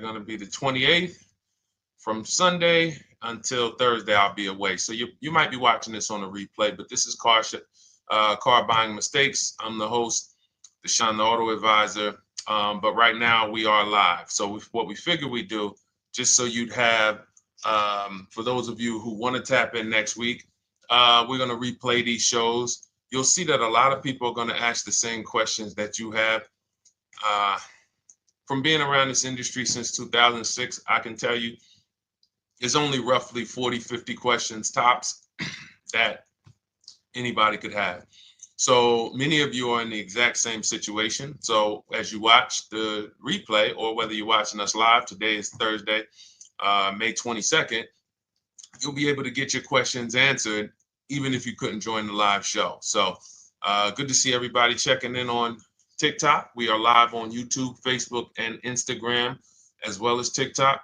going to be the 28th. From Sunday until Thursday, I'll be away. So you might be watching this on a replay, but this is Car Buying Mistakes. I'm the host, Deshone the Auto Advisor. But right now we are live. So what we figured we'd do, just so you'd have, for those of you who want to tap in next week, we're going to replay these shows. You'll see that a lot of people are going to ask the same questions that you have. From being around this industry since 2006, I can tell you, there's only roughly 40, 50 questions tops that anybody could have. So many of you are in the exact same situation. So as you watch the replay, or whether you're watching us live, today is Thursday, May 22nd, you'll be able to get your questions answered, even if you couldn't join the live show. So good to see everybody checking in on TikTok. We are live on YouTube, Facebook, and Instagram, as well as TikTok.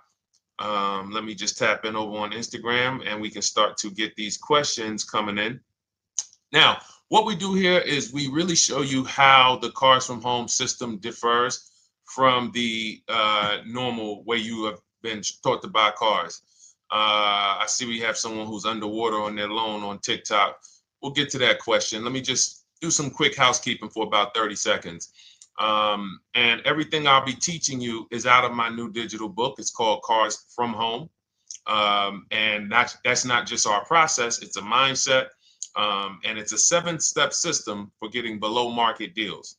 Let me just tap in over on Instagram and we can start to get these questions coming in. Now, what we do here is we really show you how the Cars from Home system differs from the normal way you have been taught to buy cars. I see we have someone who's underwater on their loan on TikTok. We'll get to that question. Let me just do some quick housekeeping for about 30 seconds. And everything I'll be teaching you is out of my new digital book. It's called Cars from Home. And that's not just our process, it's a mindset. And it's a 7-step system for getting below market deals.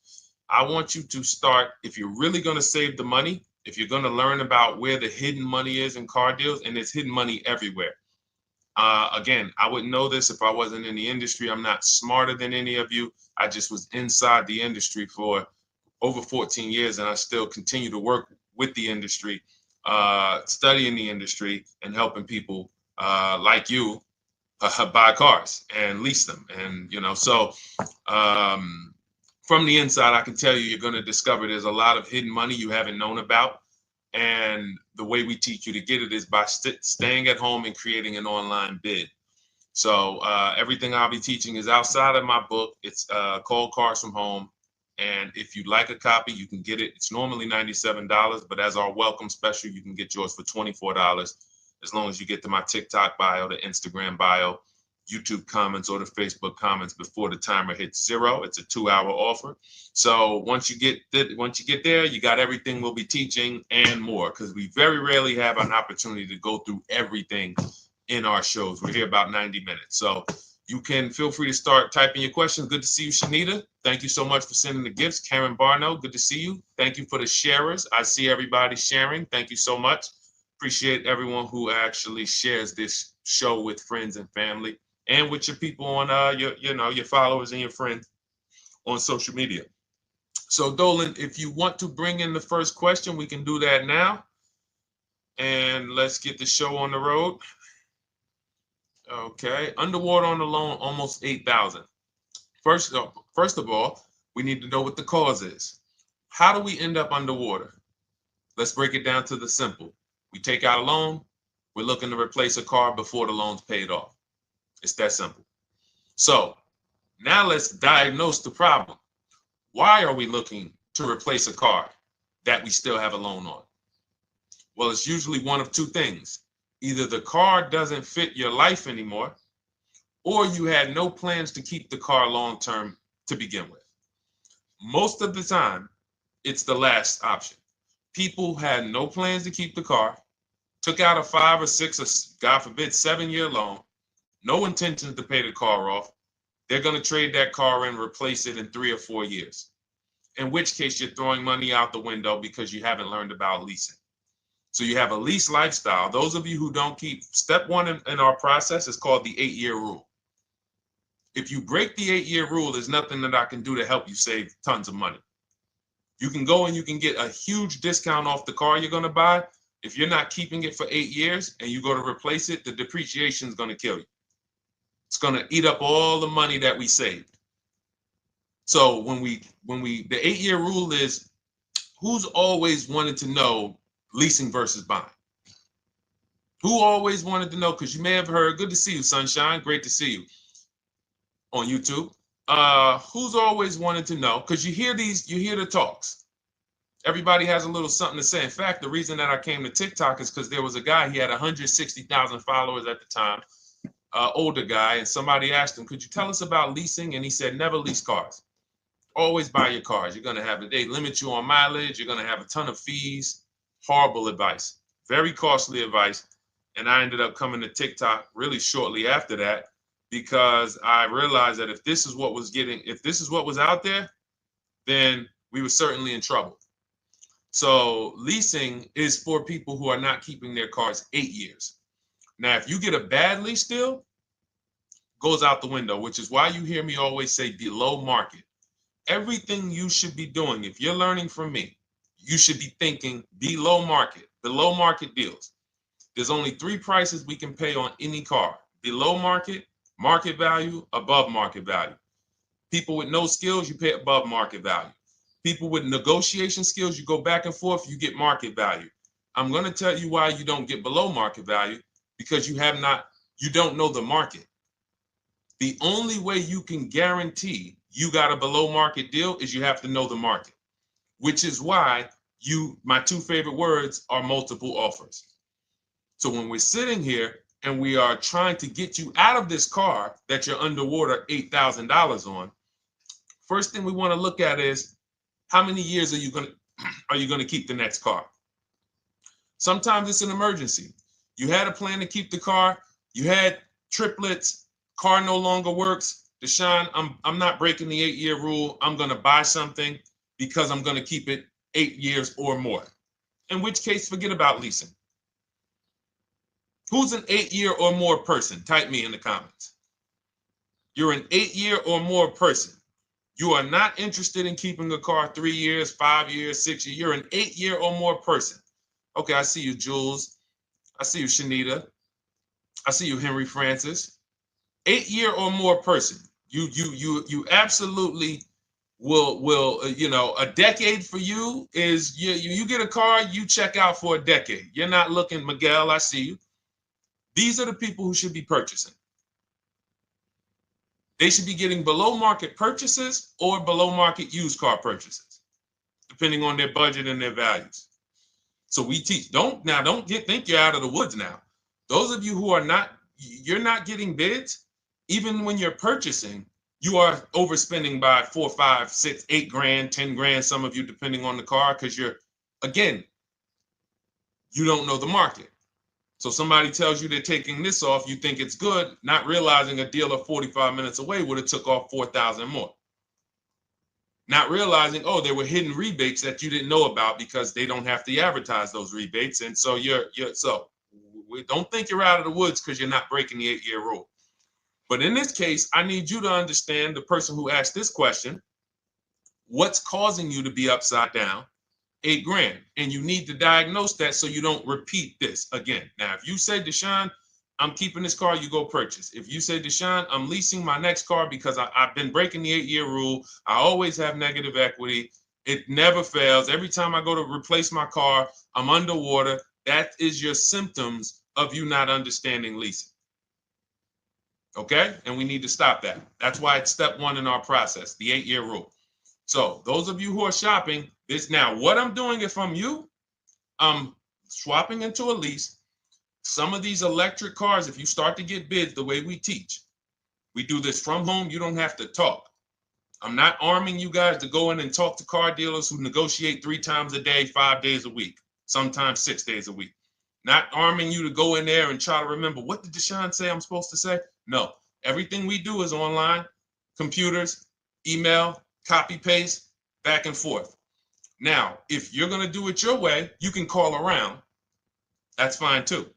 I want you to start, if you're really going to save the money, if you're going to learn about where the hidden money is in car deals, and there's hidden money everywhere. Again, I wouldn't know this if I wasn't in the industry. I'm not smarter than any of you. I just was inside the industry for over 14 years, and I still continue to work with the industry, studying the industry and helping people like you buy cars and lease them. And, so from the inside, I can tell you, you're going to discover there's a lot of hidden money you haven't known about. And the way we teach you to get it is by staying at home and creating an online bid. So everything I'll be teaching is outside of my book. It's called Cars from Home. And if you'd like a copy, you can get it. It's normally $97, but as our welcome special, you can get yours for $24, as long as you get to my TikTok bio, the Instagram bio, YouTube comments, or the Facebook comments before the timer hits 0. It's a 2-hour offer. So once you get there, you got everything we'll be teaching and more, because we very rarely have an opportunity to go through everything in our shows. We're here about 90 minutes. So you can feel free to start typing your questions. Good to see you, Shanita. Thank you so much for sending the gifts. Karen Barno, good to see you. Thank you for the sharers. I see everybody sharing. Thank you so much. Appreciate everyone who actually shares this show with friends and family, and with your people on your followers and your friends on social media. So Dolan, if you want to bring in the first question, we can do that now. And let's get the show on the road. Okay, underwater on the loan, almost 8,000. First of all, we need to know what the cause is. How do we end up underwater? Let's break it down to the simple. We take out a loan, we're looking to replace a car before the loan's paid off. It's that simple. So now let's diagnose the problem. Why are we looking to replace a car that we still have a loan on? Well, it's usually one of two things. Either the car doesn't fit your life anymore, or you had no plans to keep the car long-term to begin with. Most of the time, it's the last option. People had no plans to keep the car, took out a 5 or 6 or God forbid 7-year loan, no intentions to pay the car off. They're going to trade that car in, replace it in 3 or 4 years. In which case you're throwing money out the window because you haven't learned about leasing. So you have a lease lifestyle. Those of you who don't keep, step 1 in our process is called the 8-year rule. If you break the 8-year rule, there's nothing that I can do to help you save tons of money. You can go and you can get a huge discount off the car you're going to buy. If you're not keeping it for 8 years and you go to replace it, the depreciation is going to kill you. It's going to eat up all the money that we saved. So the 8-year rule is, who's always wanted to know leasing versus buying? Who always wanted to know? Because you may have heard, good to see you, Sunshine. Great to see you on YouTube. Who's always wanted to know? Because you hear the talks. Everybody has a little something to say. In fact, the reason that I came to TikTok is because there was a guy, he had 160,000 followers at the time, older guy, and somebody asked him, could you tell us about leasing? And he said, never lease cars. Always buy your cars. You're going to have they limit you on mileage. You're going to have a ton of fees. Horrible advice. Very costly advice. And I ended up coming to TikTok really shortly after that because I realized that if this is what was out there, then we were certainly in trouble. So leasing is for people who are not keeping their cars 8 years. Now, if you get a bad lease deal, goes out the window, which is why you hear me always say below market. Everything you should be doing, if you're learning from me, you should be thinking below market deals. There's only 3 prices we can pay on any car: below market, market value, above market value. People with no skills, you pay above market value. People with negotiation skills, you go back and forth, you get market value. I'm going to tell you why you don't get below market value, because you don't know the market. The only way you can guarantee you got a below market deal is you have to know the market, which is why my 2 favorite words are multiple offers. So when we're sitting here and we are trying to get you out of this car that you're underwater $8,000 on, first thing we want to look at is how many years are you going to keep the next car? Sometimes it's an emergency. You had a plan to keep the car, you had triplets, car no longer works. Deshone, I'm not breaking the 8-year rule. I'm going to buy something because I'm going to keep it 8 years or more. In which case, forget about leasing. Who's an 8-year or more person? Type me in the comments. You're an 8-year or more person. You are not interested in keeping a car 3 years, 5 years, 6 years. You're an 8-year or more person. Okay, I see you, Jules. I see you, Shanita. I see you, Henry Francis. 8-year or more person. You absolutely will a decade for you is you get a car, you check out for a decade. You're not looking, Miguel, I see you. These are the people who should be purchasing. They should be getting below market purchases or below market used car purchases, depending on their budget and their values. So we teach, think you're out of the woods now. Those of you who you're not getting bids, even when you're purchasing, you are overspending by 4, 5, 6, 8 grand, 10 grand, some of you, depending on the car, because you don't know the market. So somebody tells you they're taking this off, you think it's good, not realizing a dealer 45 minutes away would have took off 4,000 more. Not realizing, there were hidden rebates that you didn't know about because they don't have to advertise those rebates. And so we don't think you're out of the woods because you're not breaking the 8-year rule. But in this case, I need you to understand, the person who asked this question, what's causing you to be upside down 8 grand? And you need to diagnose that so you don't repeat this again. Now, if you say, Deshone, I'm keeping this car, you go purchase. If you say, Deshone, I'm leasing my next car because I've been breaking the 8-year rule, I always have negative equity, it never fails. Every time I go to replace my car, I'm underwater. That is your symptoms of you not understanding leasing. Okay? And we need to stop that. That's why it's step 1 in our process, the 8-year rule. So those of you who are shopping this now, what I'm doing, if I'm you, I'm swapping into a lease. Some of these electric cars, if you start to get bids the way we teach, we do this from home, you don't have to talk. I'm not arming you guys to go in and talk to car dealers who negotiate 3 times a day, 5 days a week, sometimes 6 days a week. Not arming you to go in there and try to remember, what did Deshone say I'm supposed to say? No, everything we do is online, computers, email, copy, paste, back and forth. Now, if you're going to do it your way, you can call around. That's fine too.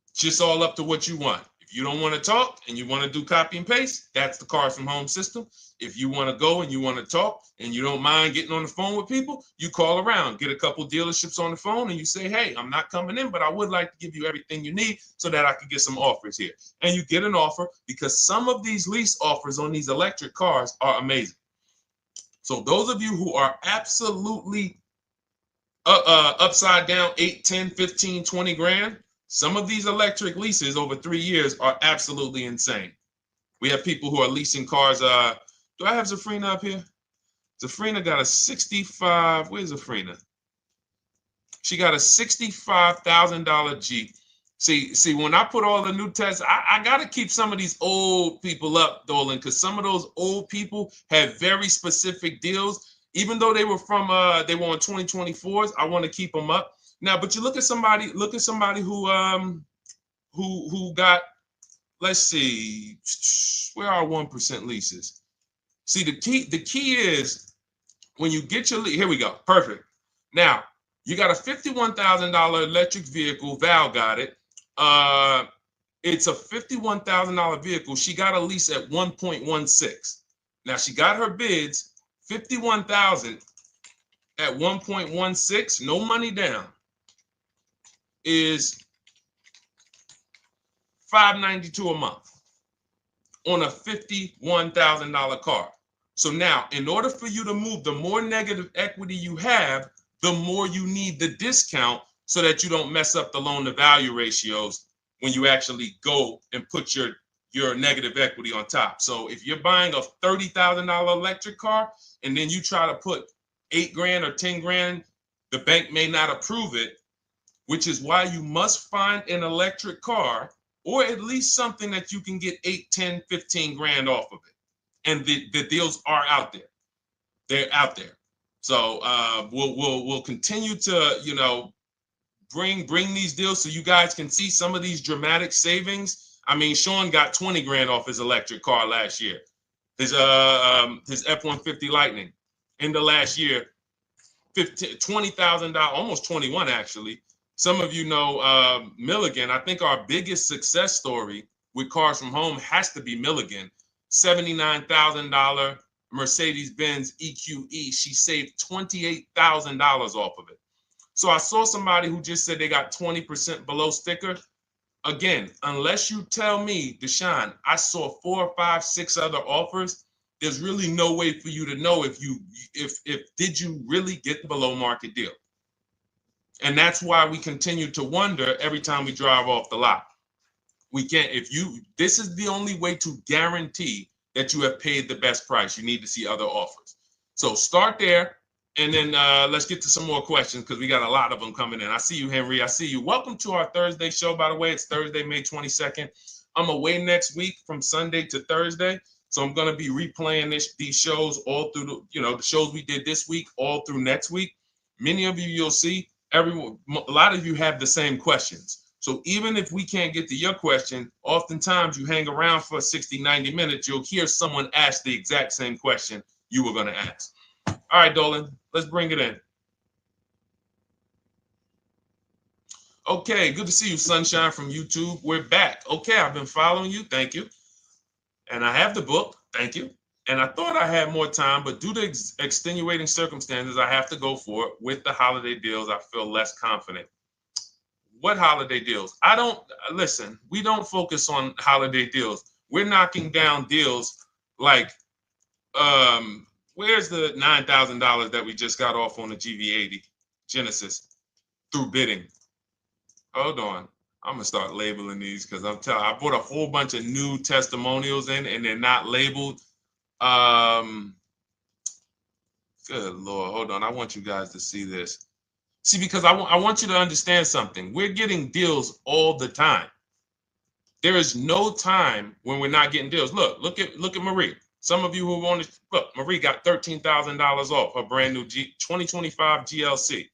It's just all up to what you want. If you don't want to talk and you want to do copy and paste, that's the Cars from Home system. If you want to go and you want to talk and you don't mind getting on the phone with people, you call around, get a couple dealerships on the phone, and you say, hey, I'm not coming in, but I would like to give you everything you need so that I can get some offers here. And you get an offer, because some of these lease offers on these electric cars are amazing. So those of you who are absolutely upside down 8, 10, 15, 20 grand, some of these electric leases over 3 years are absolutely insane. We have people who are leasing cars. Do I have Zafrina up here? Zafrina got a 65. Where's Zafrina? She got a $65,000 Jeep. See, when I put all the new tests, I got to keep some of these old people up, Dolan, because some of those old people have very specific deals. Even though they were on 2024s, I want to keep them up. Now, but you look at somebody who got, let's see, where are 1% leases? See, the key is when you get your lease, here we go, perfect. Now, you got a $51,000 electric vehicle, Val got it. It's a $51,000 vehicle. She got a lease at 1.16. Now she got her bids, 51,000 at 1.16, no money down, is $592 a month on a $51,000 car. So now, in order for you to move, the more negative equity you have, the more you need the discount so that you don't mess up the loan to value ratios when you actually go and put your negative equity on top. So if you're buying a $30,000 electric car and then you try to put $8,000 or $10,000, the bank may not approve it, which is why you must find an electric car or at least something that you can get 8, 10, 15 grand off of it. And the deals are out there. They're out there. So we'll continue to, bring these deals so you guys can see some of these dramatic savings. I mean, Sean got 20 grand off his electric car last year. His F-150 Lightning in the last year, $20,000, almost 21 actually. Some of you know Milligan. I think our biggest success story with Cars from Home has to be Milligan. $79,000 Mercedes-Benz EQE. She saved $28,000 off of it. So I saw somebody who just said they got 20% below sticker. Again, unless you tell me, Deshone, I saw 4, 5, 6 other offers, there's really no way for you to know if did you really get the below market deal. And that's why we continue to wonder every time we drive off the lot. We can't, this is the only way to guarantee that you have paid the best price. You need to see other offers. So start there. And then let's get to some more questions because we got a lot of them coming in. I see you, Henry. I see you. Welcome to our Thursday show, by the way. It's Thursday, May 22nd. I'm away next week from Sunday to Thursday. So I'm going to be replaying these shows all through, the shows we did this week, all through next week. Many of you, you'll see, a lot of you have the same questions. So even if we can't get to your question, oftentimes you hang around for 60, 90 minutes, you'll hear someone ask the exact same question you were going to ask. All right, Dolan, let's bring it in. Okay, good to see you, Sunshine from YouTube. We're back. Okay, I've been following you. Thank you. And I have the book. Thank you. And I thought I had more time, but due to extenuating circumstances, I have to go for it. With the holiday deals, I feel less confident. What holiday deals? Listen, we don't focus on holiday deals. We're knocking down deals like, where's the $9,000 that we just got off on the GV80 Genesis through bidding? Hold on. I'm going to start labeling these because I bought a whole bunch of new testimonials in and they're not labeled. Good Lord. Hold on. I want you guys to see this. See, because I want you to understand something. We're getting deals all the time. There is no time when we're not getting deals. Look at Marie. Some of you who want to look, Marie got $13,000 off her brand new 2025 GLC.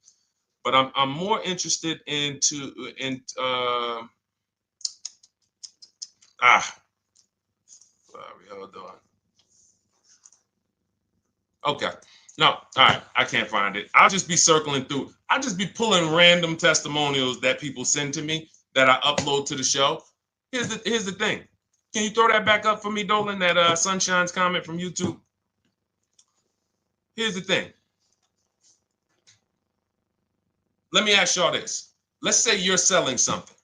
But I'm more interested sorry, hold on. Okay. No, all right, I can't find it. I'll just be circling through. I'll just be pulling random testimonials that people send to me that I upload to the show. Here's the thing. Can you throw that back up for me, Dolan, that Sunshine's comment from YouTube? Here's the thing. Let me ask y'all this. Let's say you're selling something.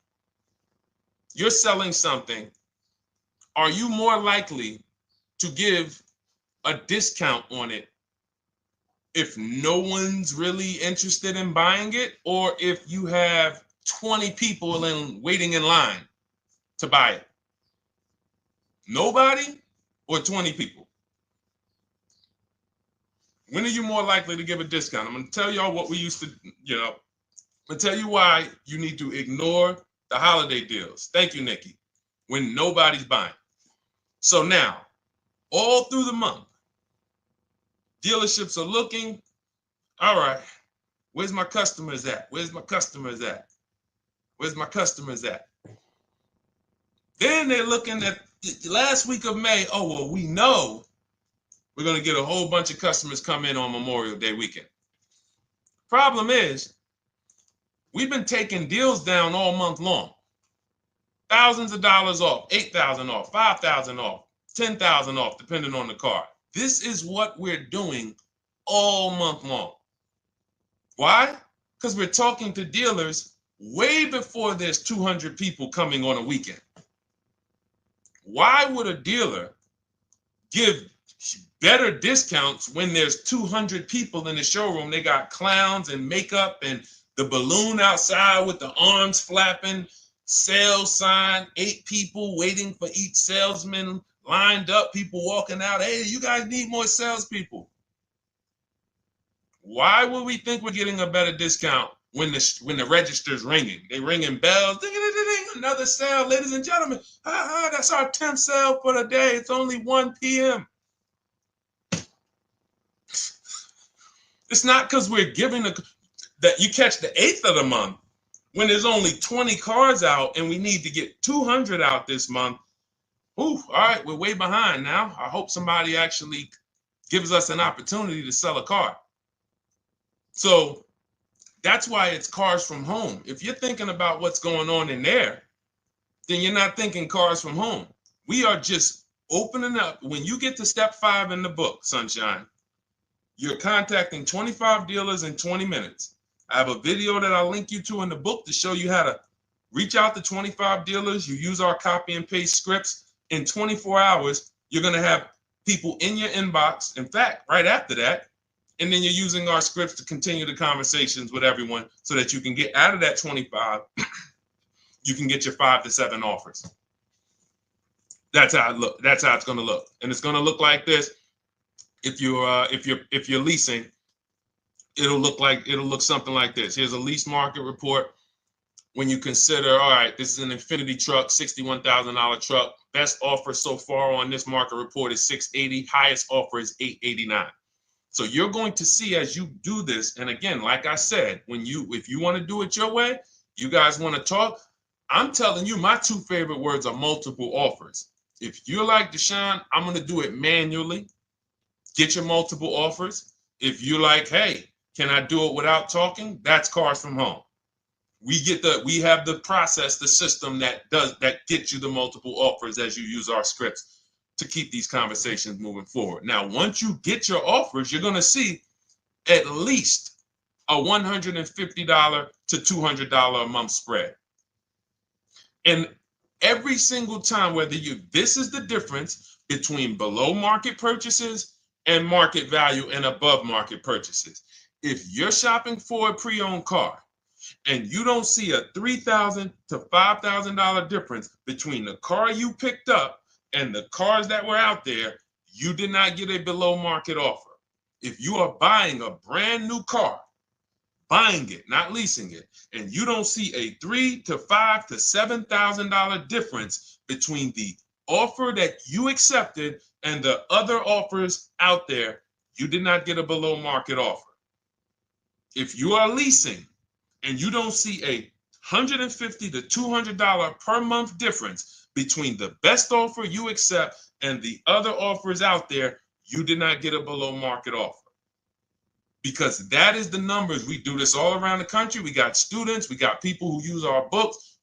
You're selling something. Are you more likely to give a discount on it if no one's really interested in buying it, or if you have 20 people waiting in line to buy it? Nobody or 20 people? When are you more likely to give a discount? I'm going to tell y'all what we used to, I'm going to tell you why you need to ignore the holiday deals. Thank you, Nikki. When nobody's buying. So now, all through the month, dealerships are looking, all right, where's my customers at? Where's my customers at? Where's my customers at? Then they're looking at the last week of May. Oh, well, we know we're going to get a whole bunch of customers come in on Memorial Day weekend. Problem is, we've been taking deals down all month long. Thousands of dollars off, 8,000 off, 5,000 off, 10,000 off, depending on the car. This is what we're doing all month long. Why? Because we're talking to dealers way before there's 200 people coming on a weekend. Why would a dealer give better discounts when there's 200 people in the showroom? They got clowns and makeup and the balloon outside with the arms flapping, sales sign, 8 people waiting for each salesman lined up, people walking out. Hey, you guys need more salespeople. Why would we think we're getting a better discount when the register's ringing? They ringing bells, ding, ding, ding, ding, another sale, ladies and gentlemen. That's our 10th sale for the day. It's only 1 p.m. It's not because we're giving that you catch the 8th of the month when there's only 20 cars out and we need to get 200 out this month. Ooh, all right, we're way behind now. I hope somebody actually gives us an opportunity to sell a car. So that's why it's cars from home. If you're thinking about what's going on in there, then you're not thinking cars from home. We are just opening up. When you get to step 5 in the book, Sunshine, you're contacting 25 dealers in 20 minutes. I have a video that I'll link you to in the book to show you how to reach out to 25 dealers. You use our copy and paste scripts. In 24 hours, you're going to have people in your inbox. In fact, right after that, and then you're using our scripts to continue the conversations with everyone so that you can get out of that 25, you can get your 5 to 7 offers. That's how it look. That's how it's going to look. And it's going to look like this. If you're leasing, it'll look something like this. Here's a lease market report. When you consider, all right, this is an Infinity truck, $61,000 truck. Best offer so far on this market report is $680. Highest offer is $889. So you're going to see as you do this, and again, like I said, if you want to do it your way, you guys want to talk, I'm telling you, my 2 favorite words are multiple offers. If you're like Deshone, I'm going to do it manually. Get your multiple offers. If you're like, hey, can I do it without talking? That's cars from home. We have the process, the system that gets you the multiple offers as you use our scripts to keep these conversations moving forward. Now, once you get your offers, you're going to see at least a $150 to $200 a month spread. And every single time, this is the difference between below market purchases and market value and above market purchases. If you're shopping for a pre-owned car and you don't see a $3,000 to $5,000 difference between the car you picked up and the cars that were out there, you did not get a below market offer. If you are buying a brand new car, buying it, not leasing it, and you don't see a $3,000 to $5,000 to $7,000 difference between the offer that you accepted and the other offers out there, you did not get a below market offer. If you are leasing and you don't see a $150 to $200 per month difference between the best offer you accept and the other offers out there, you did not get a below market offer. Because that is the numbers. We do this all around the country. We got students, we got people who use our books.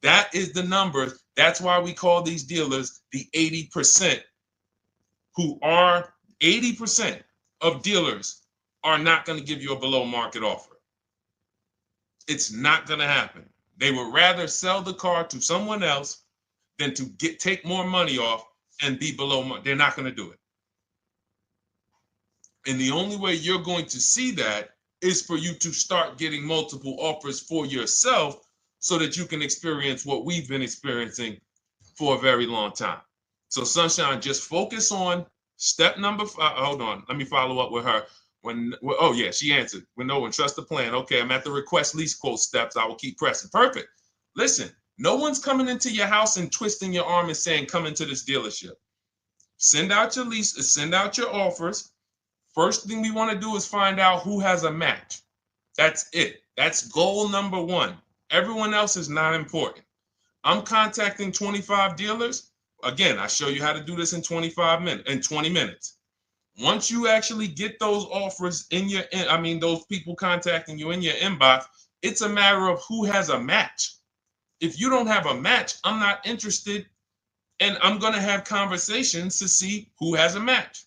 That is the numbers. That's why we call these dealers the 80%, who are 80% of dealers are not going to give you a below market offer. It's not going to happen. They would rather sell the car to someone else than to take more money off and be below market. They're not going to do it. And the only way you're going to see that is for you to start getting multiple offers for yourself so that you can experience what we've been experiencing for a very long time. So Sunshine, just focus on Step number 5. Hold on. Let me follow up with her. Oh yeah, she answered. When trust the plan. Okay, I'm at the request lease quote steps. I will keep pressing. Perfect. Listen, no one's coming into your house and twisting your arm and saying, come into this dealership. Send out your lease, send out your offers. First thing we want to do is find out who has a match. That's it. That's goal number 1. Everyone else is not important. I'm contacting 25 dealers. Again, I show you how to do this in 20 minutes. Once you actually get those offers those people contacting you in your inbox, it's a matter of who has a match. If you don't have a match, I'm not interested, and I'm going to have conversations to see who has a match.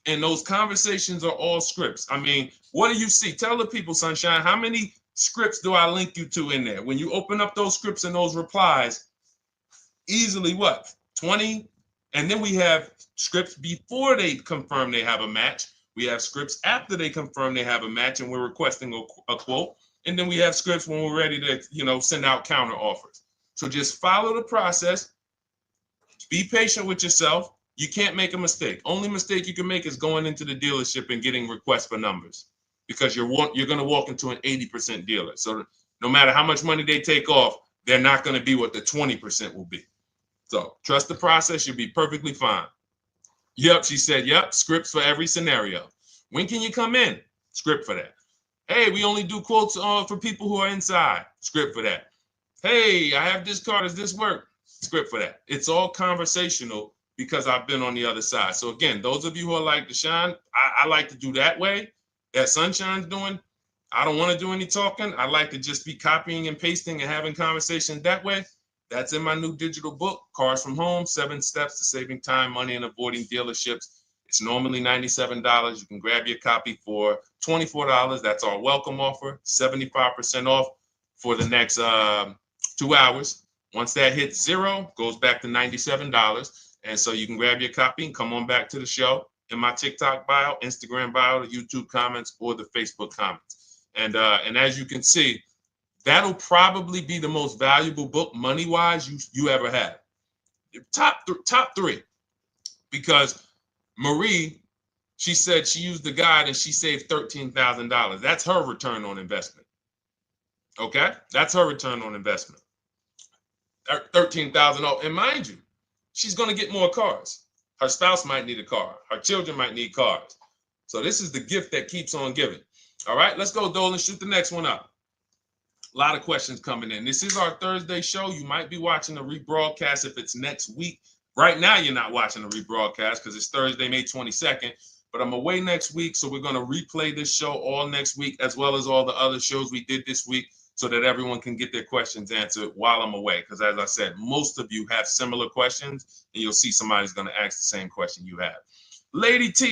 And those conversations are all scripts. I mean, what do you see? Tell the people, Sunshine, how many scripts do I link you to in there? When you open up those scripts and those replies, easily what? 20? And then we have scripts before they confirm they have a match. We have scripts after they confirm they have a match and we're requesting a quote. And then we have scripts when we're ready to, send out counter offers. So just follow the process. Be patient with yourself. You can't make a mistake. Only mistake you can make is going into the dealership and getting requests for numbers, because you're going to walk into an 80% dealer. So no matter how much money they take off, they're not going to be what the 20% will be. So trust the process. You'll be perfectly fine. Yep, she said, yep, scripts for every scenario. When can you come in? Script for that. Hey, we only do quotes for people who are inside. Script for that. Hey, I have this car. Does this work? Script for that. It's all conversational because I've been on the other side. So again, those of you who are like Deshone, I like to do that way, that Sunshine's doing. I don't want to do any talking. I like to just be copying and pasting and having conversations that way. That's in my new digital book, Cars from Home, 7 Steps to Saving Time, Money, and Avoiding Dealerships. It's normally $97. You can grab your copy for $24. That's our welcome offer, 75% off for the next 2 hours. Once that hits 0, goes back to $97. And so you can grab your copy and come on back to the show in my TikTok bio, Instagram bio, the YouTube comments, or the Facebook comments. And as you can see, that'll probably be the most valuable book money-wise you ever had. Top 3. Because Marie, she said she used the guide and she saved $13,000. That's her return on investment. Okay? That's her return on investment. $13,000. And mind you, she's going to get more cars. Her spouse might need a car. Her children might need cars. So this is the gift that keeps on giving. All right, let's go, Dolan. Shoot the next one up. A lot of questions coming in. This is our Thursday show. You might be watching the rebroadcast if it's next week. Right now, you're not watching the rebroadcast because it's Thursday, May 22nd. But I'm away next week, so we're going to replay this show all next week, as well as all the other shows we did this week, so that everyone can get their questions answered while I'm away. Because as I said, most of you have similar questions, and you'll see somebody's going to ask the same question you have. Lady T,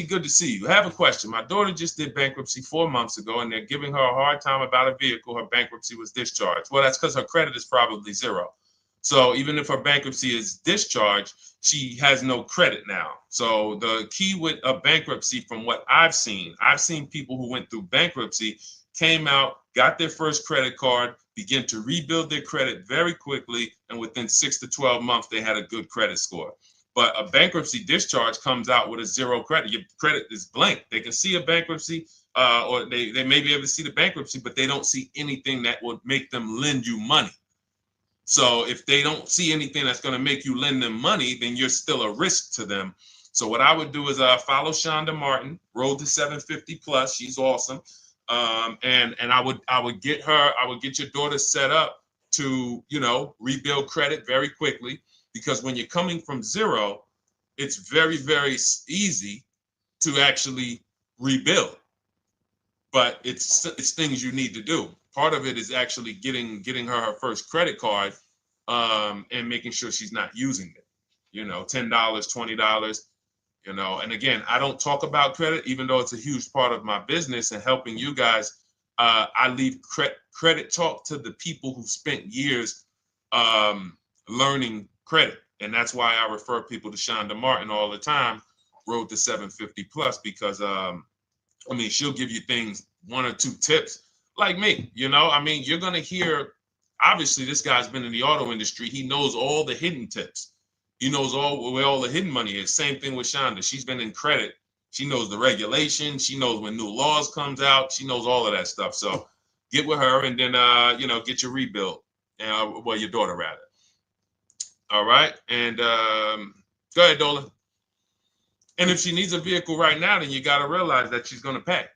good to see you. I have a question. My daughter just did bankruptcy 4 months ago, and they're giving her a hard time about a vehicle. Her bankruptcy was discharged. Well, that's because her credit is probably 0. So even if her bankruptcy is discharged, she has no credit now. So the key with a bankruptcy, from what I've seen people who went through bankruptcy, came out, got their first credit card, began to rebuild their credit very quickly, and within 6 to 12 months, they had a good credit score. But a bankruptcy discharge comes out with a 0 credit. Your credit is blank. They can see a bankruptcy, or they may be able to see the bankruptcy, but they don't see anything that would make them lend you money. So if they don't see anything that's going to make you lend them money, then you're still a risk to them. So what I would do is follow Shonda Martin, Road to 750 Plus. She's awesome. And I would get your daughter set up to, rebuild credit very quickly, because when you're coming from 0, it's very, very easy to actually rebuild. But it's things you need to do. Part of it is actually getting her first credit card, and making sure she's not using it. $10, $20. And again, I don't talk about credit, even though it's a huge part of my business and helping you guys. I leave credit talk to the people who spent years learning credit. And that's why I refer people to Shonda Martin all the time, Road to 750 Plus, because she'll give you things, 1 or 2 tips, like me. You're going to hear, obviously, this guy's been in the auto industry. He knows all the hidden tips, He knows where all the hidden money is. Same thing with Shonda. She's been in credit. She knows the regulation. She knows when new laws comes out. She knows all of that stuff. So get with her and then, get your rebuild. Well, your daughter rather. All right. And go ahead, Dolan. And if she needs a vehicle right now, then you got to realize that she's going to pay.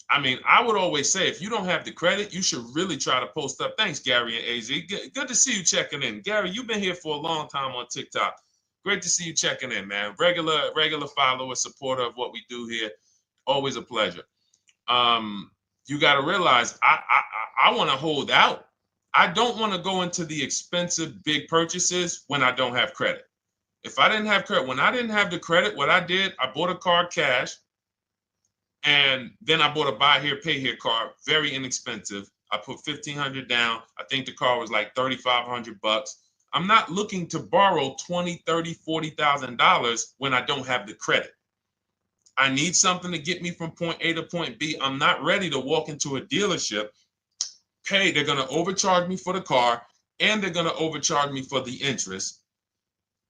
I mean, I would always say if you don't have the credit, you should really try to post up. Thanks, Gary and AZ. Good to see you checking in. Gary, you've been here for a long time on TikTok. Great to see you checking in, man. Regular follower, supporter of what we do here. Always a pleasure. You got to realize I want to hold out. I don't want to go into the expensive big purchases when I don't have credit. If I didn't have credit, when I didn't have the credit, what I did, I bought a car cash, and then I bought a buy here, pay here card, very inexpensive. I put $1,500 down. I think the car was like $3,500. I'm not looking to borrow $20,000, $30,000, $40,000 when I don't have the credit. I need something to get me from point A to point B. I'm not ready to walk into a dealership, pay. They're going to overcharge me for the car, and they're going to overcharge me for the interest.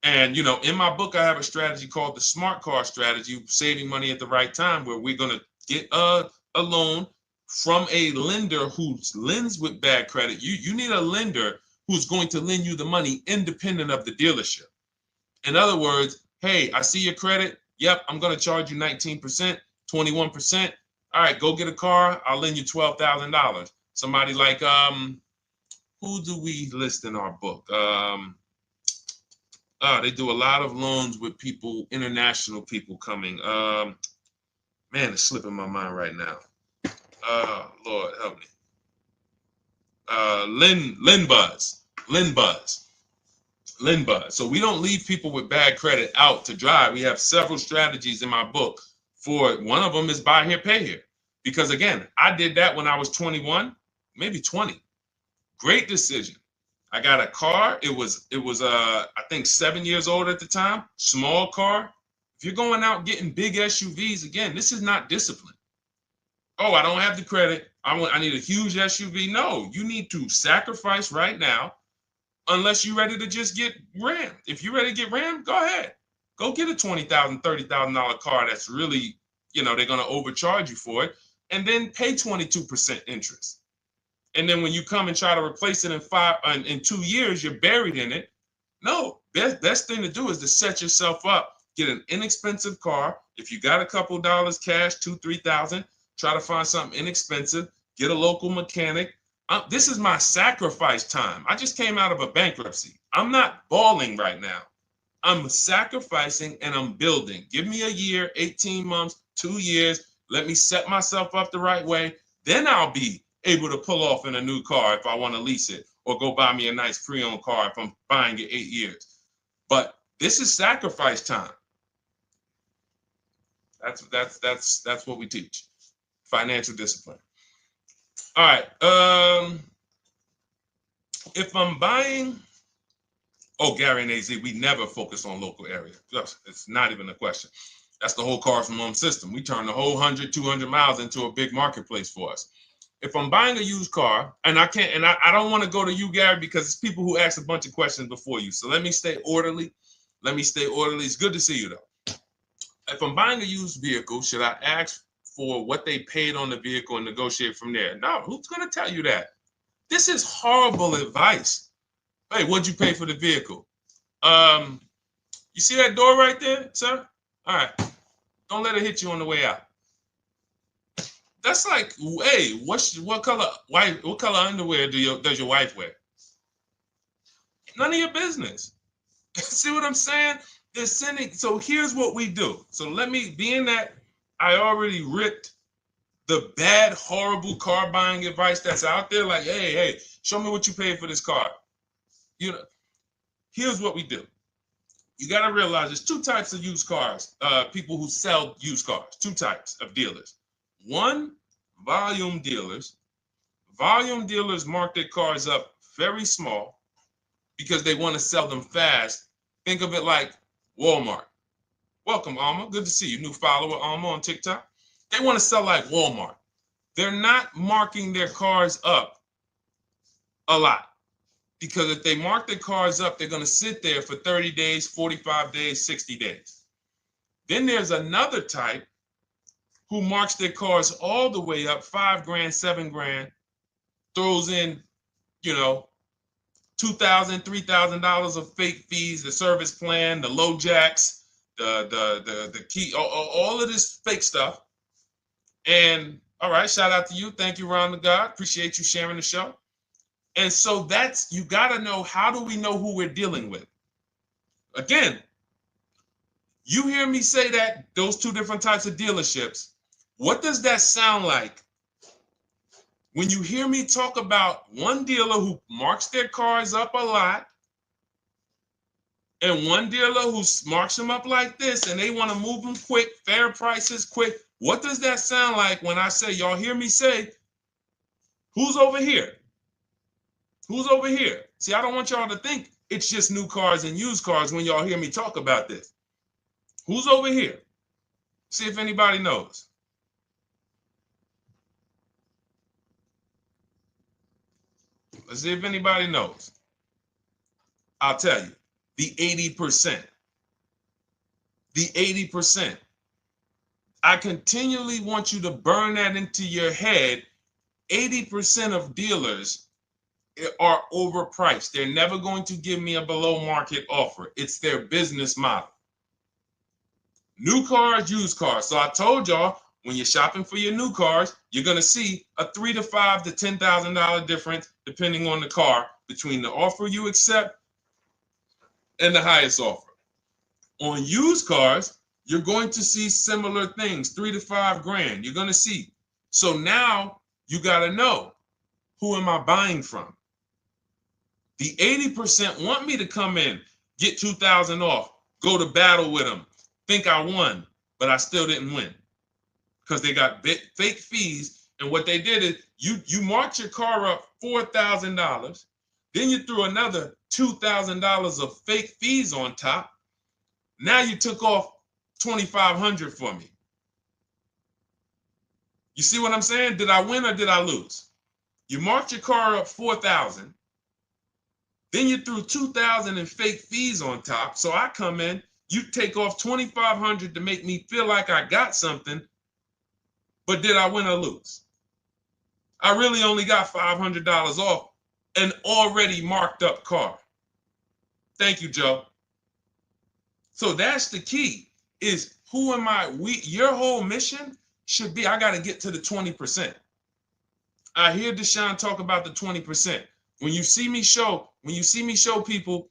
And, in my book, I have a strategy called the smart car strategy, saving money at the right time, where we're going to get a loan from a lender who lends with bad credit. You need a lender who's going to lend you the money independent of the dealership. In other words, hey, I see your credit. Yep, I'm going to charge you 19%, 21%. All right, go get a car. I'll lend you $12,000. Somebody like, who do we list in our book? They do a lot of loans with people, international people coming. Man, it's slipping my mind right now. Lord help me. Linbuzz. So we don't leave people with bad credit out to dry. We have several strategies in my book for it. One of them is buy here, pay here. Because again, I did that when I was 21, maybe 20. Great decision. I got a car. It was I think 7 years old at the time. Small car. If you're going out getting big SUVs, again, this is not discipline. Oh, I don't have the credit. I need a huge SUV. No, you need to sacrifice right now, unless you're ready to just get rammed. If you're ready to get rammed, go ahead. Go get a $20,000, $30,000 car that's really, they're going to overcharge you for it, and then pay 22% interest. And then when you come and try to replace it in 2 years, you're buried in it. No, best thing to do is to set yourself up. Get an inexpensive car. If you got a couple dollars cash, $2,000, $3,000, try to find something inexpensive. Get a local mechanic. This is my sacrifice time. I just came out of a bankruptcy. I'm not balling right now. I'm sacrificing and I'm building. Give me a year, 18 months, 2 years. Let me set myself up the right way. Then I'll be able to pull off in a new car if I want to lease it, or go buy me a nice pre-owned car if I'm buying it 8 years. But this is sacrifice time. That's what we teach. Financial discipline. All right. If I'm buying, Gary and AZ, we never focus on local area. It's not even a question. That's the whole car from home system. We turn the whole 100, 200 miles into a big marketplace for us. If I'm buying a used car, and I can't, and I don't want to go to you, Gary, because it's people who ask a bunch of questions before you. So let me stay orderly. It's good to see you, though. If I'm buying a used vehicle, should I ask for what they paid on the vehicle and negotiate from there? No, who's going to tell you that? This is horrible advice. Hey, what'd you pay for the vehicle? You see that door right there, sir? All right. Don't let it hit you on the way out. That's like, hey, what color underwear does your wife wear? None of your business. See what I'm saying? They're sending. So here's what we do. So let me, being that I already ripped the bad, horrible car buying advice that's out there, like, hey, show me what you paid for this car. Here's what we do. You got to realize there's two types of used cars, people who sell used cars, two types of dealers. One, volume dealers. Volume dealers mark their cars up very small because they want to sell them fast. Think of it like Walmart. Welcome, Alma. Good to see you. New follower, Alma, on TikTok. They want to sell like Walmart. They're not marking their cars up a lot. Because if they mark their cars up, they're going to sit there for 30 days, 45 days, 60 days. Then there's another type who marks their cars all the way up, 5 grand, 7 grand, throws in, you know, $2,000, $3,000 of fake fees, the service plan, the low jacks, the key, all of this fake stuff. And all right, shout out to you. Thank you, Ron the God. Appreciate you sharing the show. And so that's, you got to know, how do we know who we're dealing with? Again, you hear me say that, those two different types of dealerships. What does that sound like when you hear me talk about one dealer who marks their cars up a lot and one dealer who marks them up like this and they want to move them quick, fair prices, quick? What does that sound like when I say, y'all hear me say, who's over here? Who's over here? See, I don't want y'all to think it's just new cars and used cars when y'all hear me talk about this. Who's over here? See if anybody knows. Let's see if anybody knows. I'll tell you, the 80%. The 80%. I continually want you to burn that into your head. 80% of dealers are overpriced. They're never going to give me a below market offer. It's their business model. New cars, used cars. So I told y'all, when you're shopping for your new cars, you're going to see a $3,000 to $5,000 to $10,000 difference, depending on the car, between the offer you accept and the highest offer. On used cars, you're going to see similar things, 3 to 5 grand. You're going to see. So now you got to know, who am I buying from? The 80% want me to come in, get 2,000 off, go to battle with them, think I won, but I still didn't win because they got fake fees. And what they did is you marked your car up $4,000, then you threw another $2,000 of fake fees on top. Now you took off $2,500 for me. You see what I'm saying? Did I win or did I lose? You marked your car up $4,000. Then you threw $2,000 in fake fees on top. So I come in, you take off $2,500 to make me feel like I got something. But did I win or lose? I really only got $500 off an already marked up car. Thank you, Joe. So that's the key, is who am I? Your whole mission should be, I got to get to the 20%. I hear Deshone talk about the 20%. When you see me show people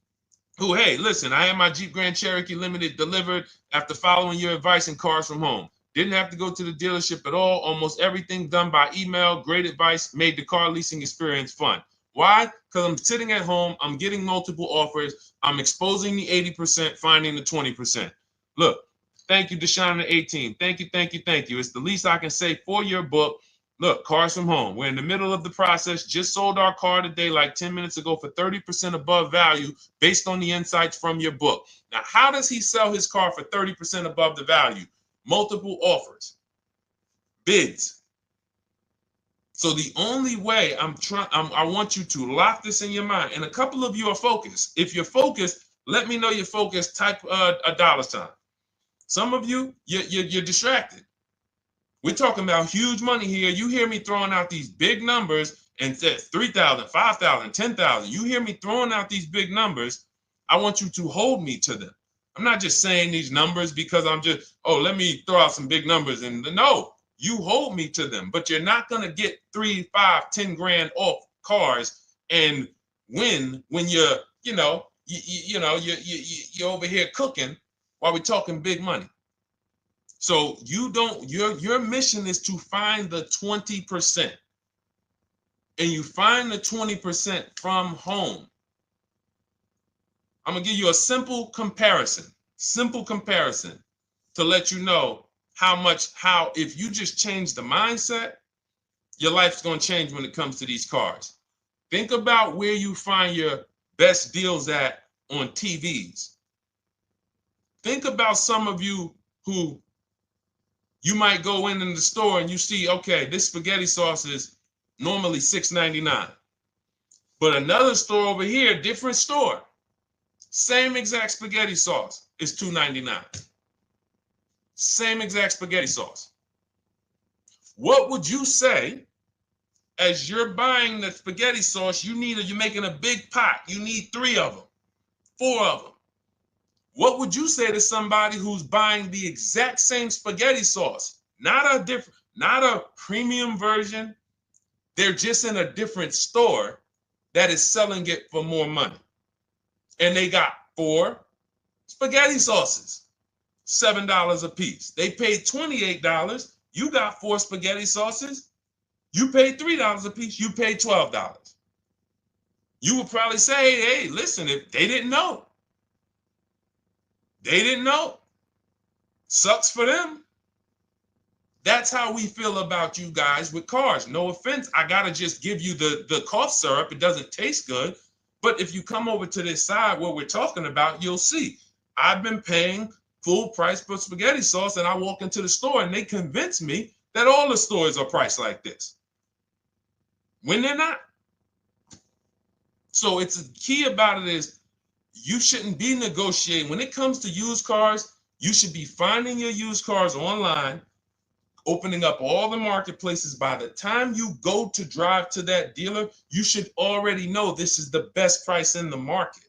who, hey, listen, I had my Jeep Grand Cherokee Limited delivered after following your advice and cars from home. Didn't have to go to the dealership at all. Almost everything done by email. Great advice. Made the car leasing experience fun. Why? Because I'm sitting at home. I'm getting multiple offers. I'm exposing the 80%, finding the 20%. Look, thank you, Deshone the 18. Thank you, thank you, thank you. It's the least I can say for your book. Look, cars from home. We're in the middle of the process. Just sold our car today, like 10 minutes ago, for 30% above value based on the insights from your book. Now, how does he sell his car for 30% above the value? Multiple offers, bids. So the only way I want you to lock this in your mind. And a couple of you are focused. If you're focused, let me know you're focused. Type a $sign. Some of you, you're distracted. We're talking about huge money here. You hear me throwing out these big numbers and said 3,000, 5,000, 10,000. You hear me throwing out these big numbers. I want you to hold me to them. I'm not just saying these numbers because I'm just, let me throw out some big numbers. And no, you hold me to them, but you're not going to get 3, 5, 10 grand off cars and win when you're over here cooking while we're talking big money. So your mission is to find the 20%. And you find the 20% from home. I'm going to give you a simple comparison to let you know how if you just change the mindset, your life's going to change when it comes to these cars. Think about where you find your best deals at on TVs. Think about some of you who you might go in the store and you see, okay, this spaghetti sauce is normally $6.99. But another store over here, different store, same exact spaghetti sauce is $2.99. Same exact spaghetti sauce. What would you say as you're buying the spaghetti sauce? You're making a big pot. You need 3 of them, 4 of them. What would you say to somebody who's buying the exact same spaghetti sauce? Not a premium version. They're just in a different store that is selling it for more money. And they got 4 spaghetti sauces, $7 a piece. They paid $28. You got 4 spaghetti sauces. You paid $3 a piece. You paid $12. You would probably say, hey, listen, if they didn't know. They didn't know. Sucks for them. That's how we feel about you guys with cars. No offense. I got to just give you the cough syrup. It doesn't taste good. But if you come over to this side where we're talking about, you'll see. I've been paying full price for spaghetti sauce, and I walk into the store and they convince me that all the stores are priced like this, when they're not. So it's the key about it is you shouldn't be negotiating. When it comes to used cars, you should be finding your used cars online, opening up all the marketplaces. By the time you go to drive to that dealer, you should already know this is the best price in the market.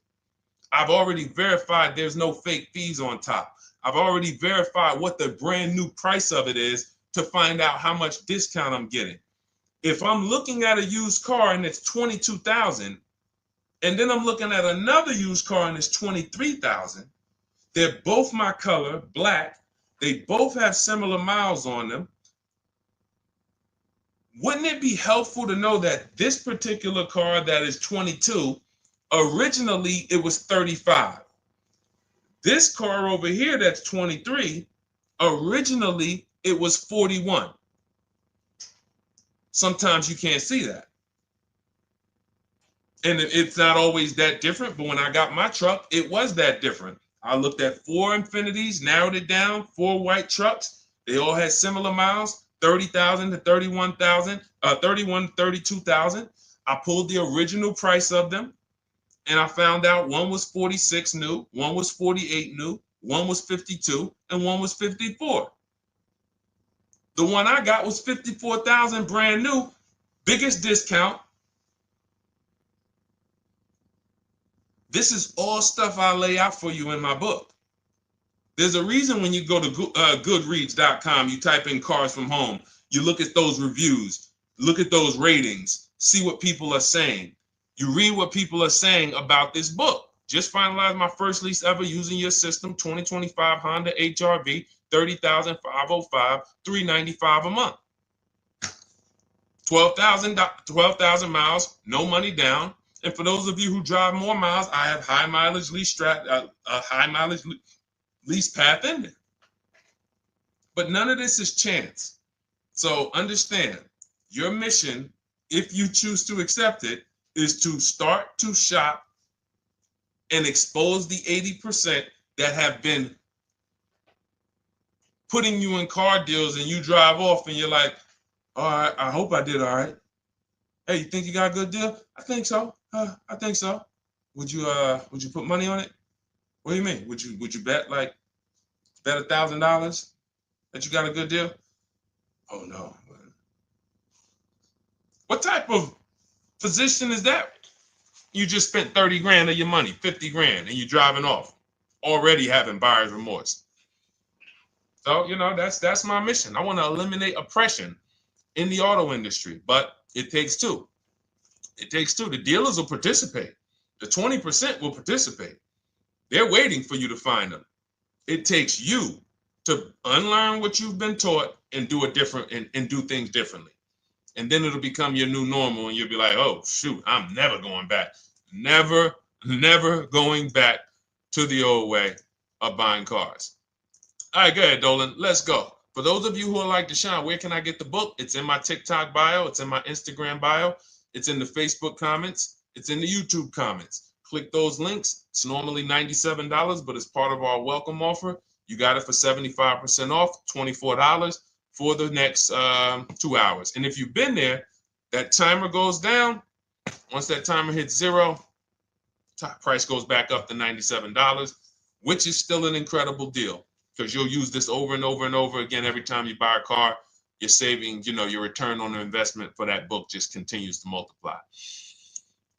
I've already verified there's no fake fees on top. I've already verified what the brand new price of it is to find out how much discount I'm getting. If I'm looking at a used car and it's $22,000, and then I'm looking at another used car and it's $23,000, they're both my color, black. They both have similar miles on them. Wouldn't it be helpful to know that this particular car that is 22, originally it was 35. This car over here that's 23, originally it was 41. Sometimes you can't see that. And it's not always that different, but when I got my truck, it was that different. I looked at 4 Infinities, narrowed it down, 4 white trucks. They all had similar miles, 30,000 to 31,000, 31 to 32,000. I pulled the original price of them, and I found out one was 46 new, one was 48 new, one was 52, and one was 54. The one I got was 54,000 brand new, biggest discount. This is all stuff I lay out for you in my book. There's a reason when you go to Goodreads.com, you type in cars from home, you look at those reviews, look at those ratings, see what people are saying. You read what people are saying about this book. Just finalized my first lease ever using your system, 2025 Honda HR-V, 30,505, $395 a month. 12,000 miles, no money down. And for those of you who drive more miles, I have high mileage lease lease path in there. But none of this is chance. So understand, your mission, if you choose to accept it, is to start to shop and expose the 80% that have been putting you in car deals, and you drive off and you're like, all right, I hope I did all right. Hey, you think you got a good deal? I think so. I think so. Would you put money on it? What do you mean? Would you bet $1,000 that you got a good deal? Oh no. What type of position is that? You just spent 30 grand of your money, 50 grand, and you're driving off, already having buyer's remorse. So, that's my mission. I want to eliminate oppression in the auto industry, but it takes two. It takes two. The dealers will participate. The 20% will participate. They're waiting for you to find them. It takes you to unlearn what you've been taught and do it different and do things differently. And then it'll become your new normal, and you'll be like, oh, shoot, I'm never going back. Never going back to the old way of buying cars. All right, go ahead, Dolan. Let's go. For those of you who are like Deshone, where can I get the book? It's in my TikTok bio. It's in my Instagram bio. It's in the Facebook comments. It's in the YouTube comments. Click those links. It's normally $97, but it's part of our welcome offer. You got it for 75% off, $24 for the next 2 hours. And if you've been there, that timer goes down. Once that timer hits 0, top price goes back up to $97, which is still an incredible deal because you'll use this over and over and over again every time you buy a car. You're saving, your return on the investment for that book just continues to multiply.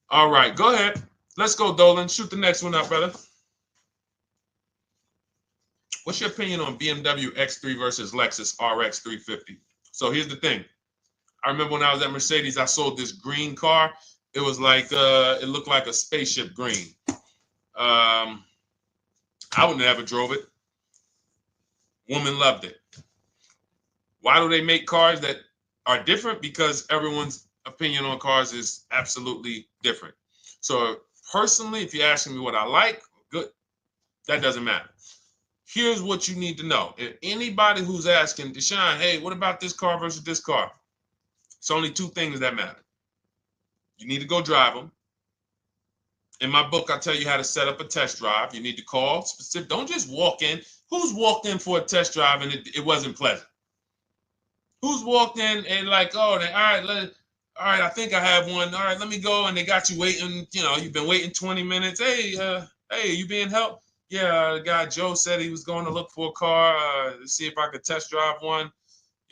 All right, go ahead. Let's go, Dolan. Shoot the next one up, brother. What's your opinion on BMW X3 versus Lexus RX 350? So here's the thing. I remember when I was at Mercedes, I sold this green car. It was like, it looked like a spaceship green. I would never drove it. Woman loved it. Why do they make cars that are different? Because everyone's opinion on cars is absolutely different. So personally, if you're asking me what I like, good, that doesn't matter. Here's what you need to know. If anybody who's asking, Deshone, hey, what about this car versus this car? It's only two things that matter. You need to go drive them. In my book, I tell you how to set up a test drive. You need to call specific. Don't just walk in. Who's walked in for a test drive and it wasn't pleasant? Who's walked in and like, oh, all right, I think I have one. All right, let me go. And they got you waiting. You've been waiting 20 minutes. Hey, you being helped? Yeah, the guy Joe said he was going to look for a car to see if I could test drive one.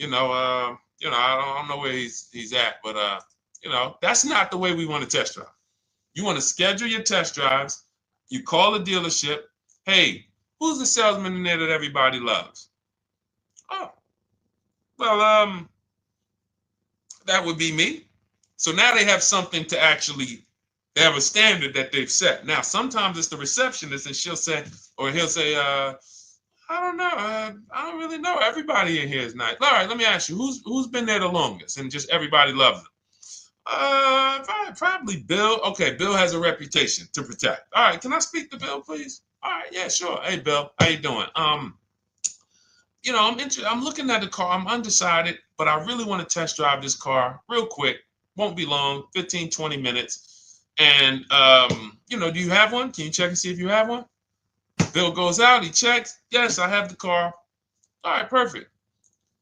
I don't know where he's at, but that's not the way we want to test drive. You want to schedule your test drives. You call the dealership. Hey, who's the salesman in there that everybody loves? Oh, well, that would be me. So now they have something to actually, they have a standard that they've set. Now, sometimes it's the receptionist and he'll say, I don't know. I don't really know. Everybody in here is nice. All right, let me ask you, who's been there the longest? And just everybody loves them. Probably Bill. Okay, Bill has a reputation to protect. All right, can I speak to Bill, please? All right, yeah, sure. Hey, Bill, how you doing? I'm looking at the car. I'm undecided, but I really want to test drive this car real quick. Won't be long, 15, 20 minutes. And do you have one? Can you check and see if you have one? Bill goes out, he checks. Yes, I have the car. All right, perfect.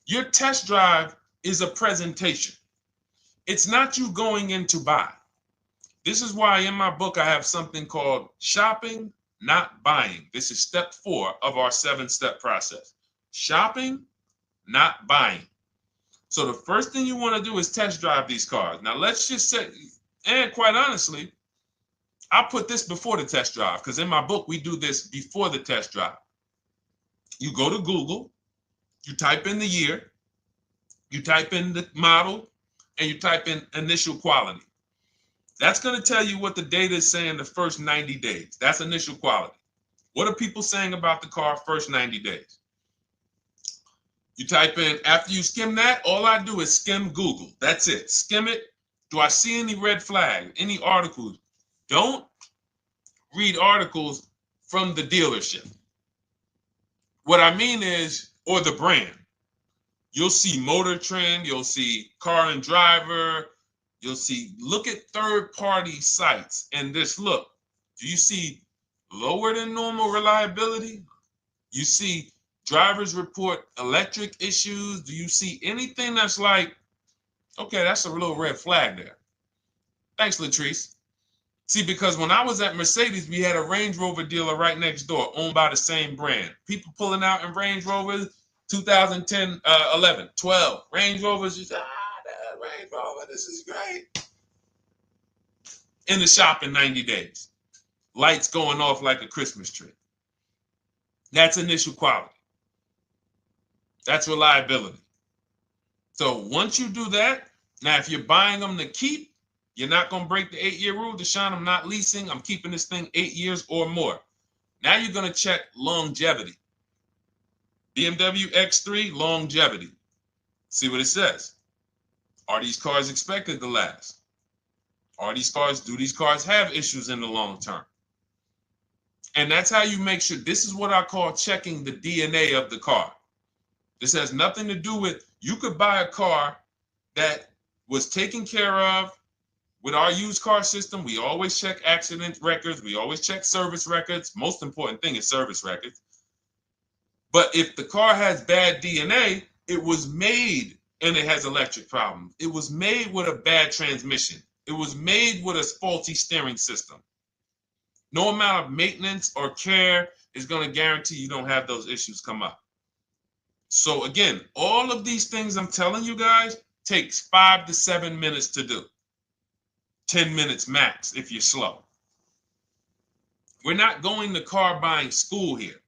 Your test drive is a presentation. It's not you going in to buy. This is why in my book I have something called shopping, not buying. This is step 4 of our 7-step process. Shopping, not buying. So the first thing you want to do is test drive these cars. Now let's just say, and quite honestly, I put this before the test drive because in my book we do this before the test drive. You go to Google, you type in the year, you type in the model, and you type in initial quality. That's going to tell you what the data is saying the first 90 days. That's initial quality. What are people saying about the car first 90 days? You type in, after you skim that, all I do is skim Google. That's it. Skim it. Do I see any red flags, any articles? Don't read articles from the dealership. What I mean is, or the brand. You'll see Motor Trend, you'll see Car and Driver, look at third-party sites and just look. Do you see lower than normal reliability? You see drivers report electric issues? Do you see anything that's like, okay, that's a little red flag there? Thanks, Latrice. See, because when I was at Mercedes, we had a Range Rover dealer right next door owned by the same brand. People pulling out in Range Rovers, 2010, 11, 12. Range Rovers, just, that Range Rover, this is great. In the shop in 90 days. Lights going off like a Christmas tree. That's initial quality. That's reliability. So once you do that, now if you're buying them to keep, you're not going to break the 8-year rule. Deshone, I'm not leasing. I'm keeping this thing 8 years or more. Now you're going to check longevity. BMW X3, longevity. See what it says. Are these cars expected to last? Do these cars have issues in the long term? And that's how you make sure. This is what I call checking the DNA of the car. This has nothing to do with, you could buy a car that was taken care of with our used car system. We always check accident records. We always check service records. Most important thing is service records. But if the car has bad DNA, it was made and it has electric problems. It was made with a bad transmission. It was made with a faulty steering system. No amount of maintenance or care is going to guarantee you don't have those issues come up. So again, all of these things I'm telling you guys takes 5 to 7 minutes to do. 10 minutes max if you're slow. We're not going to car buying school here.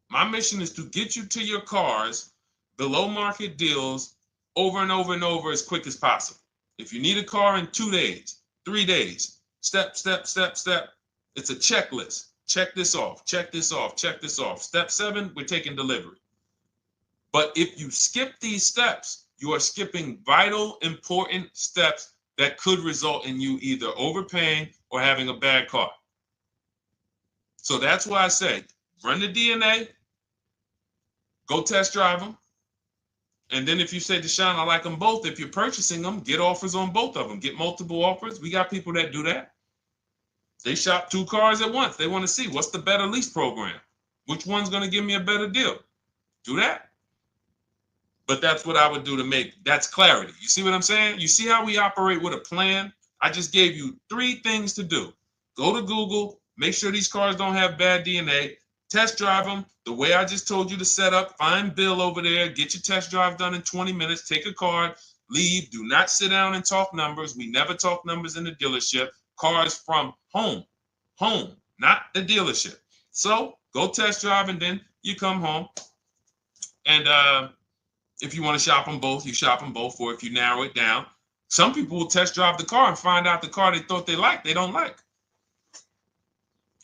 My mission is to get you to your cars below market deals over and over and over as quick as possible. If you need a car in 2 days, 3 days, step, step, step, step. It's a checklist. Check this off, check this off, check this off. Step 7, we're taking delivery. But if you skip these steps, you are skipping vital, important steps that could result in you either overpaying or having a bad car. So that's why I say, run the DNA, go test drive them. And then if you say, Deshone, I like them both, if you're purchasing them, get offers on both of them. Get multiple offers. We got people that do that. They shop 2 cars at once. They want to see what's the better lease program. Which one's going to give me a better deal? Do that. But that's what I would do to make, that's clarity. You see what I'm saying? You see how we operate with a plan? I just gave you 3 things to do. Go to Google, make sure these cars don't have bad DNA, test drive them the way I just told you to set up, find Bill over there, get your test drive done in 20 minutes, take a card, leave, do not sit down and talk numbers. We never talk numbers in the dealership. Cars from home, not the dealership. So go test drive and then you come home. And if you want to shop them both, you shop them both. Or if you narrow it down, some people will test drive the car and find out the car they thought they liked, they don't like.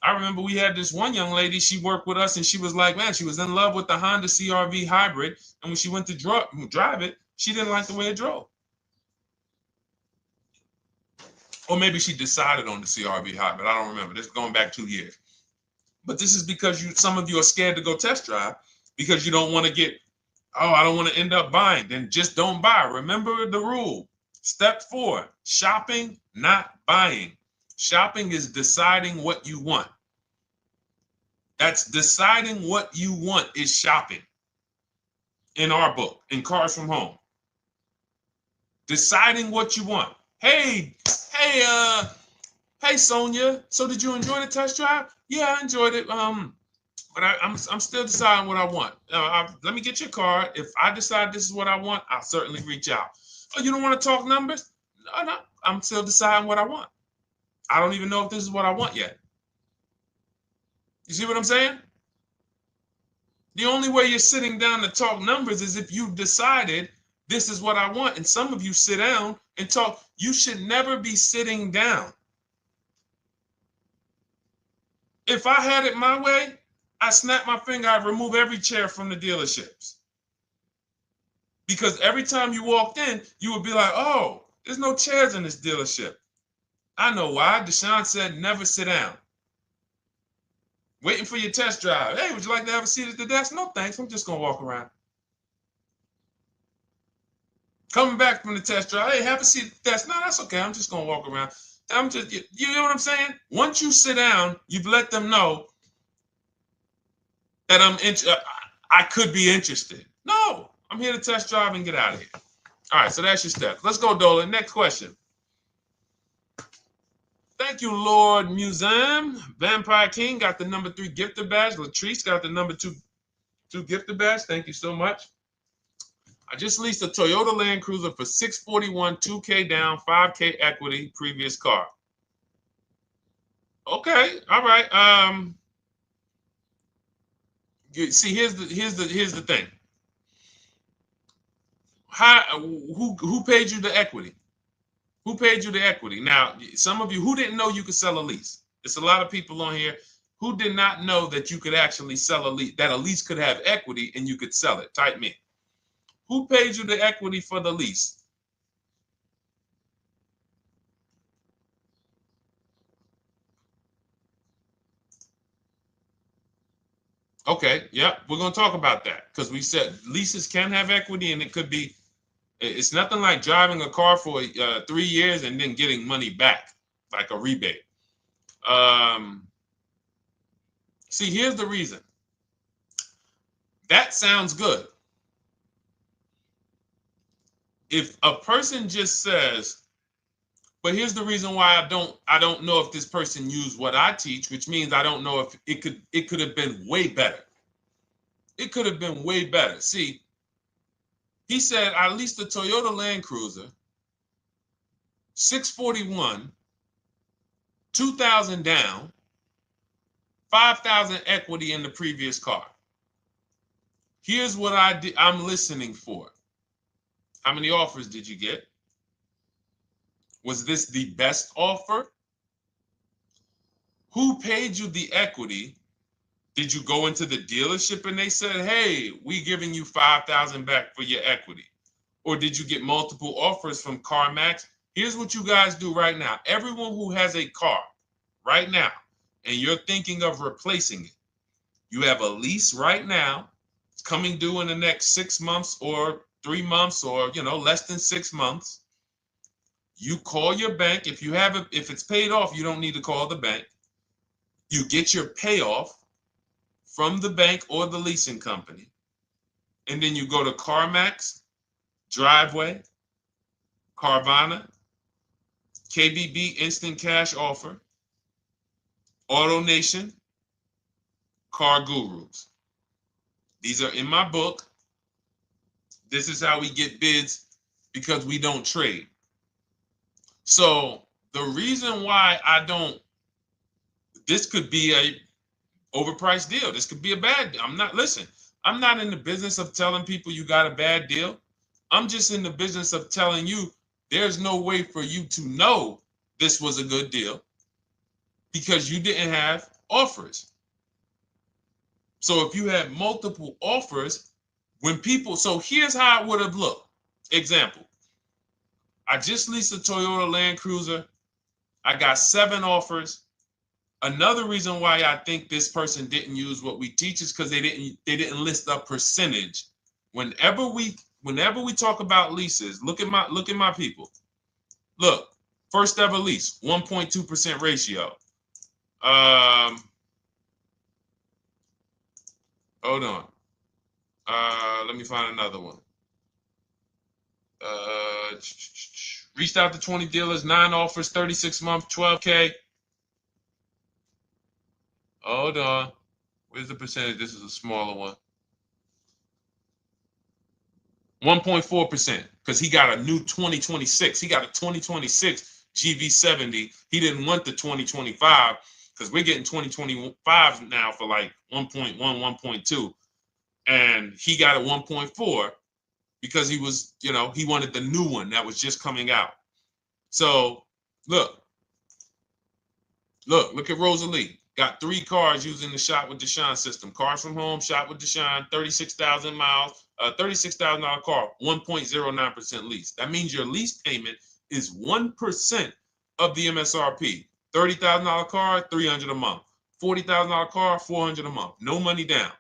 I remember we had this one young lady, she worked with us and she was like, man, she was in love with the Honda CR-V hybrid. And when she went to drive it, she didn't like the way it drove. Or maybe she decided on the CR-V hybrid. I don't remember. This is going back 2 years. But this is because some of you are scared to go test drive because you don't want to get, oh, I don't want to end up buying. Then just don't buy. Remember the rule. Step 4, shopping, not buying. Shopping is deciding what you want. That's deciding what you want is shopping in our book, in Cars from Home. Deciding what you want. Hey, Sonia. So did you enjoy the test drive? Yeah, I enjoyed it. But I'm still deciding what I want. Let me get your card. If I decide this is what I want, I'll certainly reach out. Oh, you don't want to talk numbers? No, I'm still deciding what I want. I don't even know if this is what I want yet. You see what I'm saying? The only way you're sitting down to talk numbers is if you've decided this is what I want. And some of you sit down and talk. You should never be sitting down. If I had it my way, I snap my finger, I'd remove every chair from the dealerships. Because every time you walked in, you would be like, oh, there's no chairs in this dealership. I know why. Deshone said never sit down. Waiting for your test drive. Hey, would you like to have a seat at the desk? No, thanks. I'm just going to walk around. Coming back from the test drive. Hey, have a seat at the desk. No, that's okay. I'm just going to walk around. You know what I'm saying? Once you sit down, you've let them know that I could be interested. No, I'm here to test drive and get out of here. All right, so that's your steps. Let's go, Dolan. Next question. Thank you, Lord Museum. Vampire King got the number 3 gifter badge. Latrice got the number 2 gifter badge. Thank you so much. I just leased a Toyota Land Cruiser for $641, $2K down, $5K equity, previous car. Okay, all right. See, here's the thing. Who paid you the equity? Who paid you the equity? Now, some of you who didn't know you could sell a lease. There's a lot of people on here who did not know that you could actually sell a lease, that a lease could have equity and you could sell it. Type me. Who paid you the equity for the lease? Okay, yep, we're going to talk about that because we said leases can have equity and it could be, it's nothing like driving a car for 3 years and then getting money back, like a rebate. See, here's the reason. That sounds good. If a person just says, But here's the reason why I don't know if this person used what I teach, which means I don't know if it could have been way better. It could have been way better. See, he said I leased a Toyota Land Cruiser, 641, 2,000 down, 5,000 equity in the previous car. Here's what I'm listening for. How many offers did you get? Was this the best offer? Who paid you the equity? Did you go into the dealership and they said, hey, we giving you 5,000 back for your equity? Or did you get multiple offers from CarMax? Here's what you guys do right now. Everyone who has a car right now, and you're thinking of replacing it, you have a lease right now. It's coming due in the next 6 months or 3 months or, less than 6 months. You call your bank. If it's paid off, you don't need to call the bank. You get your payoff from the bank or the leasing company. And then you go to CarMax, Driveway, Carvana, KBB Instant Cash Offer, AutoNation, Car Gurus. These are in my book. This is how we get bids because we don't trade. So the reason why this could be a overpriced deal. This could be a bad deal. I'm not in the business of telling people you got a bad deal. I'm just in the business of telling you there's no way for you to know this was a good deal because you didn't have offers. So if you had multiple offers, so here's how it would have looked. Example, I just leased a Toyota Land Cruiser. I got 7 offers. Another reason why I think this person didn't use what we teach is because they didn't list a percentage. Whenever we talk about leases, look at my people. Look, first ever lease, 1.2% ratio. Hold on. Let me find another one. Reached out to 20 dealers, 9 offers, 36 months, 12K. Hold on. Where's the percentage? This is a smaller one. 1.4%, because he got a new 2026. He got a 2026 GV70. He didn't want the 2025 because we're getting 2025 now for like 1.1, 1.2. And he got a 1.4 because he was, he wanted the new one that was just coming out. So look at Rosalie. Got 3 cars using the Shop with Deshone system. Cars from home, Shop with Deshone, 36,000 miles, $36,000 car, 1.09% lease. That means your lease payment is 1% of the MSRP. $30,000 car, $300 a month. $40,000 car, $400 a month. No money down.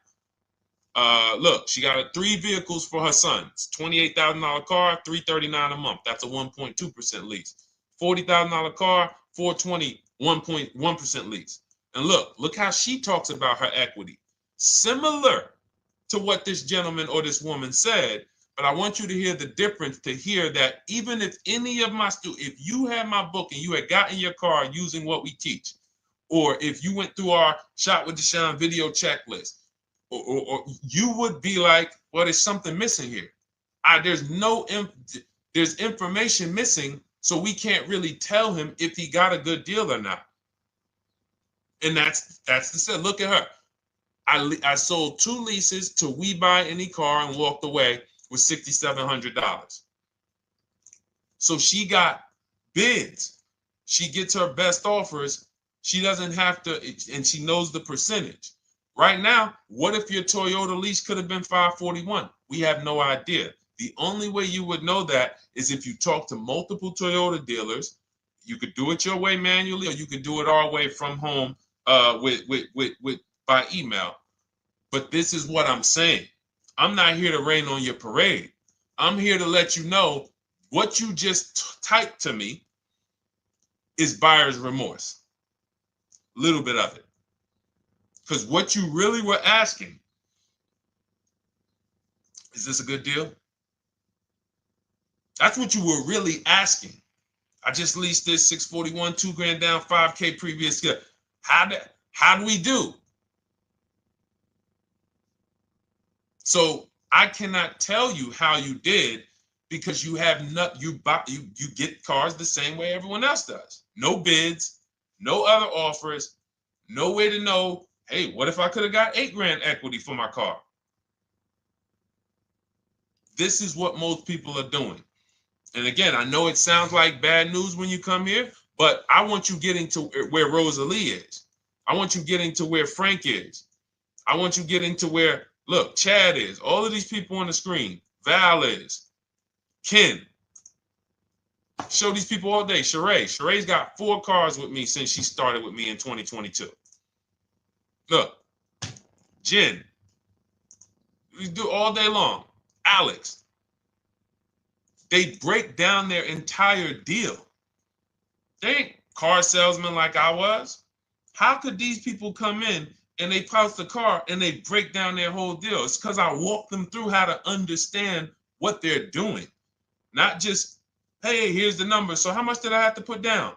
Look, she got 3 vehicles for her sons. $28,000 car, $339 a month. That's a 1.2% lease. $40,000 car, $420, 1.1% lease. And look how she talks about her equity. Similar to what this gentleman or this woman said, but I want you to hear the difference, to hear that even if any of my students, if you had my book and you had gotten your car using what we teach, or if you went through our Shop with Deshone video checklist, or you would be like, well, there's something missing here. There's information missing, so we can't really tell him if he got a good deal or not. And that's the set. Look at her. I sold 2 leases to We Buy Any Car and walked away with $6,700. So she got bids. She gets her best offers. She doesn't have to, and she knows the percentage. Right now, what if your Toyota lease could have been $541? We have no idea. The only way you would know that is if you talk to multiple Toyota dealers. You could do it your way manually, or you could do it our way from home by email. But this is what I'm saying. I'm not here to rain on your parade. I'm here to let you know what you just typed to me is buyer's remorse. A little bit of it. Because what you really were asking, is this a good deal? That's what you were really asking. I just leased this 641, 2 grand down, 5K previous year. How do we do? So I cannot tell you how you did because you have not you get cars the same way everyone else does. No bids, no other offers, no way to know, hey, what if I could have got 8 grand equity for my car? This is what most people are doing. And again, I know it sounds like bad news when you come here, but I want you getting to where Rosalie is. I want you getting to where Frank is. I want you getting to where, look, Chad is. All of these people on the screen. Val is. Ken. Show these people all day. Sheree. Sheree's got 4 cars with me since she started with me in 2022. Look. Jen. We do all day long. Alex. They break down their entire deal. They ain't car salesmen like I was. How could these people come in and they pounce the car and they break down their whole deal? It's because I walk them through how to understand what they're doing. Not just, hey, here's the number. So how much did I have to put down?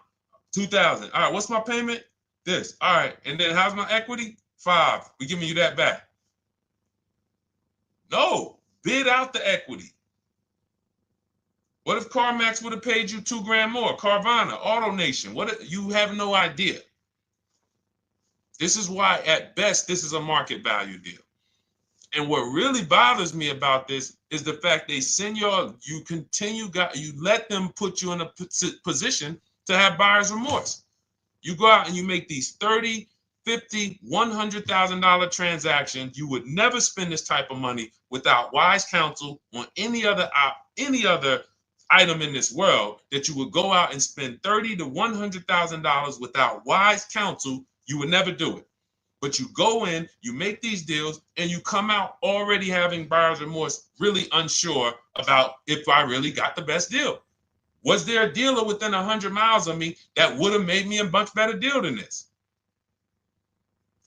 2,000. All right, what's my payment? This. All right, and then how's my equity? 5. We're giving you that back. No, bid out the equity. What if CarMax would have paid you 2 grand more? Carvana, AutoNation, you have no idea. This is why, at best, this is a market value deal. And what really bothers me about this is the fact they send you let them put you in a position to have buyer's remorse. You go out and you make these $30,000, $50,000, $100,000 transactions. You would never spend this type of money without wise counsel on any other item in this world. That you would go out and spend $30,000 to $100,000 without wise counsel. You would never do it. But you go in, you make these deals, and you come out already having buyer's remorse, really unsure about if I really got the best deal. Was there a dealer within 100 miles of me that would have made me a much better deal than this?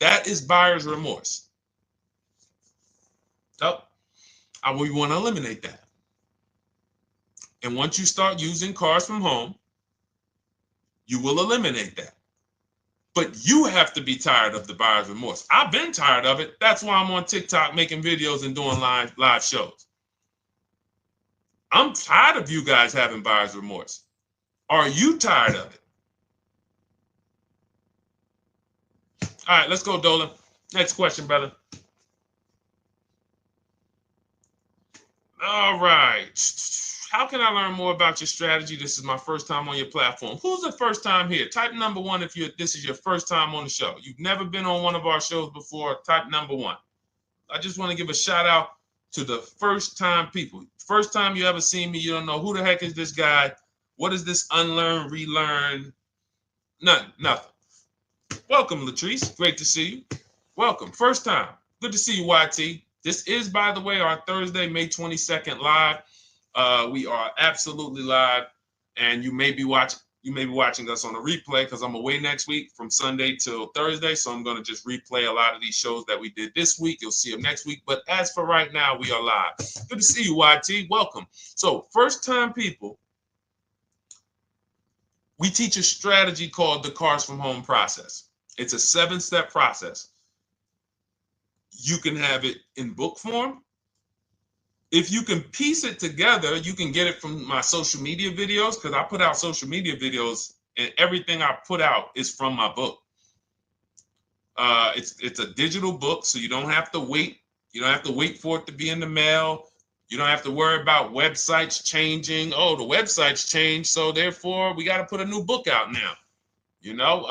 That is buyer's remorse. So we want to eliminate that. And once you start using cars from home, you will eliminate that. But you have to be tired of the buyer's remorse. I've been tired of it. That's why I'm on TikTok making videos and doing live shows. I'm tired of you guys having buyer's remorse. Are you tired of it? All right, let's go, Dolan. Next question, brother. All right. How can I learn more about your strategy? This is my first time on your platform. Who's the first time here? Type number 1 if this is your first time on the show. You've never been on one of our shows before. Type number 1. I just want to give a shout out to the first time people. First time you ever seen me, you don't know who the heck is this guy. What is this unlearn, relearn? Nothing. Welcome, Latrice. Great to see you. Welcome. First time. Good to see you, YT. This is, by the way, our Thursday, May 22nd live. We are absolutely live, and you may be watching us on a replay because I'm away next week from Sunday till Thursday, so I'm going to just replay a lot of these shows that we did this week. You'll see them next week, but as for right now, we are live. Good to see you, YT. Welcome. So, first time people, we teach a strategy called the Cars from Home process. It's a 7-step process. You can have it in book form. If you can piece it together, you can get it from my social media videos, because I put out social media videos and everything I put out is from my book. It's a digital book, so you don't have to wait. You don't have to wait for it to be in the mail. You don't have to worry about websites changing. Oh, the website's changed, so therefore we got to put a new book out now. You know,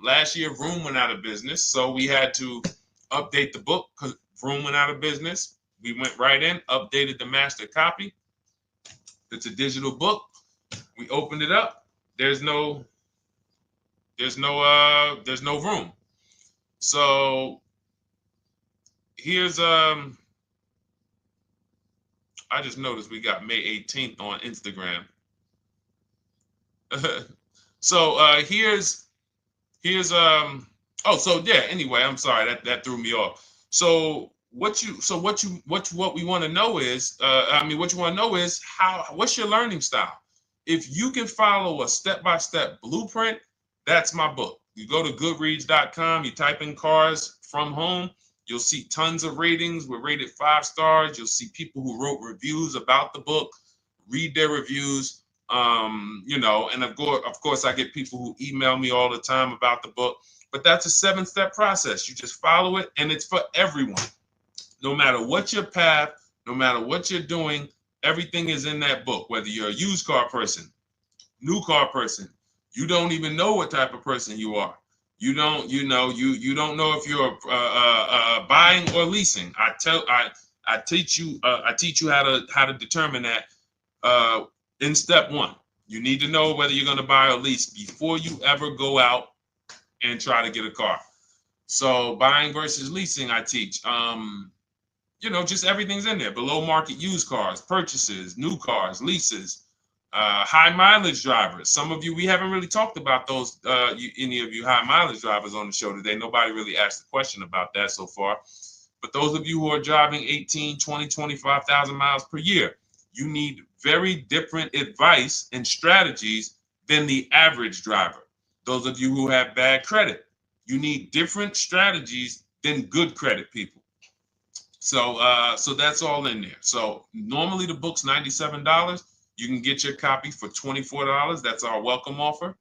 last year Vroom went out of business, so we had to update the book because Vroom went out of business. We went right in, updated the master copy. It's a digital book. We opened it up. There's no room. So here's I just noticed we got May 18th on Instagram. So here's anyway, I'm sorry that threw me off. So what we want to know is what's your learning style? If you can follow a step-by-step blueprint, that's my book. You go to goodreads.com, you type in cars from home, you'll see tons of ratings. We're rated 5 stars. You'll see people who wrote reviews about the book, read their reviews. And of course, I get people who email me all the time about the book. But that's a 7-step process. You just follow it, and it's for everyone. No matter what your path, no matter what you're doing, everything is in that book. Whether you're a used car person, new car person, you don't even know what type of person you are. You don't know if you're buying or leasing. I teach you how to determine that in step 1. You need to know whether you're going to buy or lease before you ever go out and try to get a car. So buying versus leasing, I teach. Just everything's in there. Below market used cars, purchases, new cars, leases, high mileage drivers. Some of you, we haven't really talked about those, any of you high mileage drivers on the show today. Nobody really asked a question about that so far. But those of you who are driving 18, 20, 25,000 miles per year, you need very different advice and strategies than the average driver. Those of you who have bad credit, you need different strategies than good credit people. So that's all in there. So normally the book's $97. You can get your copy for $24. That's our welcome offer.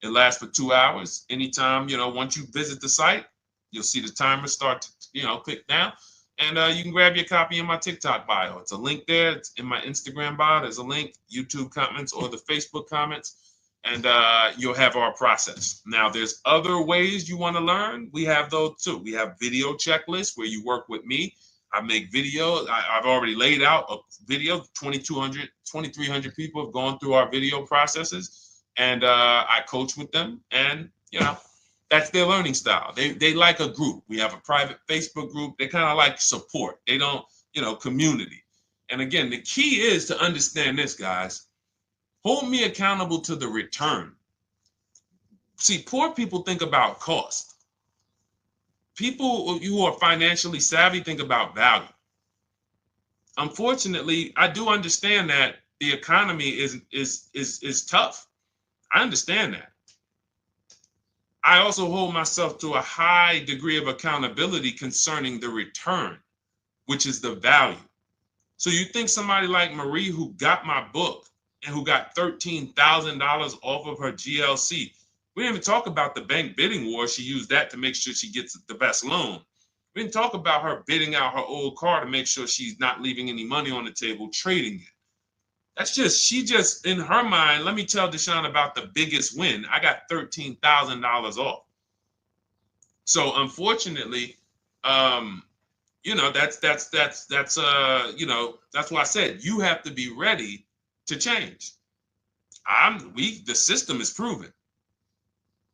It lasts for 2 hours. Anytime, once you visit the site, you'll see the timer start to, click down. And you can grab your copy in my TikTok bio. It's a link there. It's in my Instagram bio. There's a link, YouTube comments or the Facebook comments. And you'll have our process. Now, there's other ways you want to learn. We have those too. We have video checklists where you work with me. I make videos. I've already laid out a video. 2,300 people have gone through our video processes, and I coach with them. And that's their learning style. They like a group. We have a private Facebook group. They kind of like support. They don't, community. And again, the key is to understand this, guys. Hold me accountable to the return. See, poor people think about cost. People who are financially savvy think about value. Unfortunately, I do understand that the economy is tough. I understand that. I also hold myself to a high degree of accountability concerning the return, which is the value. So you think somebody like Marie, who got my book and who got $13,000 off of her GLC, we didn't even talk about the bank bidding war. She used that to make sure she gets the best loan. We didn't talk about her bidding out her old car to make sure she's not leaving any money on the table, trading it. She just, in her mind, let me tell Deshone about the biggest win. I got $13,000 off. So unfortunately, that's why I said you have to be ready to change. The system is proven.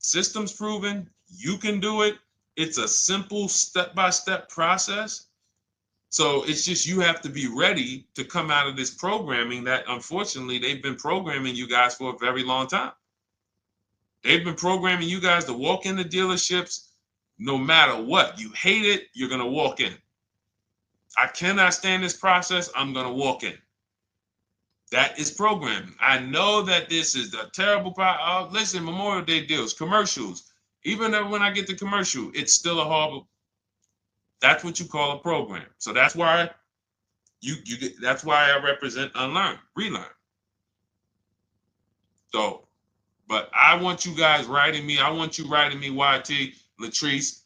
System's proven. You can do it. It's a simple step-by-step process. So it's just you have to be ready to come out of this programming that unfortunately they've been programming you guys for a very long time. They've been programming you guys to walk into dealerships no matter what. You hate it, you're going to walk in. I cannot stand this process, I'm going to walk in. That is programming. I know that this is the terrible part. Listen, Memorial Day deals, commercials. Even when I get the commercial, it's still a horrible. That's what you call a program. So that's why that's why I represent unlearn, relearn. So, but I want you guys writing me. I want you writing me, YT, Latrice,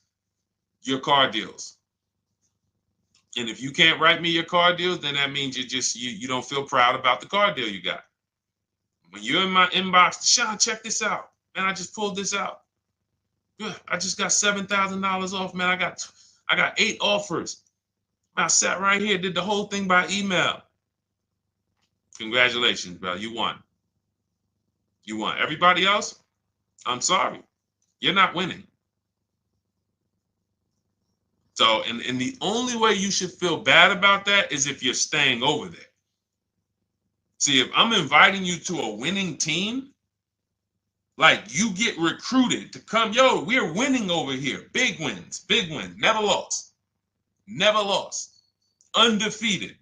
your car deals. And if you can't write me your car deals, then that means you don't feel proud about the car deal you got. When you're in my inbox, Deshone, check this out. Man, I just pulled this out. Good. I just got $7,000 off, man. I got 8 offers. I sat right here, did the whole thing by email. Congratulations, bro. You won. You won. Everybody else, I'm sorry. You're not winning. So, and the only way you should feel bad about that is if you're staying over there. See, if I'm inviting you to a winning team, like you get recruited to come, yo, we're winning over here. Big wins, never lost. Never lost. Undefeated.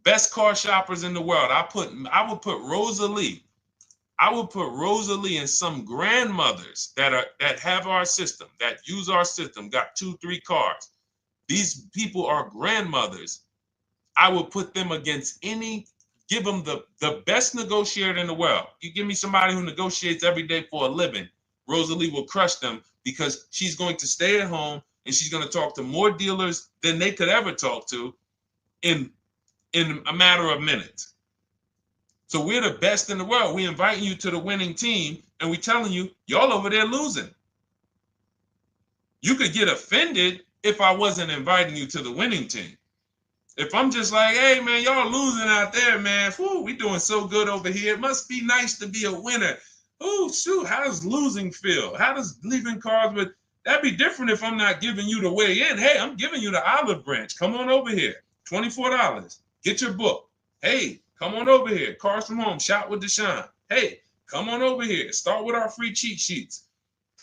Best car shoppers in the world. I would put Rosalie I would put Rosalie and some grandmothers that have our system, that use our system, got 2-3 cars. These people are grandmothers. I would put them against give them the best negotiator in the world. You give me somebody who negotiates every day for a living, Rosalie will crush them because she's going to stay at home and she's going to talk to more dealers than they could ever talk to in a matter of minutes. So we're the best in the world. We inviting you to the winning team and we telling you, y'all over there losing. You could get offended if I wasn't inviting you to the winning team. If I'm just like, hey, man, y'all losing out there, man. Whew, we doing so good over here. It must be nice to be a winner. Oh, shoot, how does losing feel? How does leaving cars with... That'd be different if I'm not giving you the way in. Hey, I'm giving you the olive branch. Come on over here. $24. Get your book. Hey, come on over here. Cars from Home. Shop with Deshone. Hey, come on over here. Start with our free cheat sheets.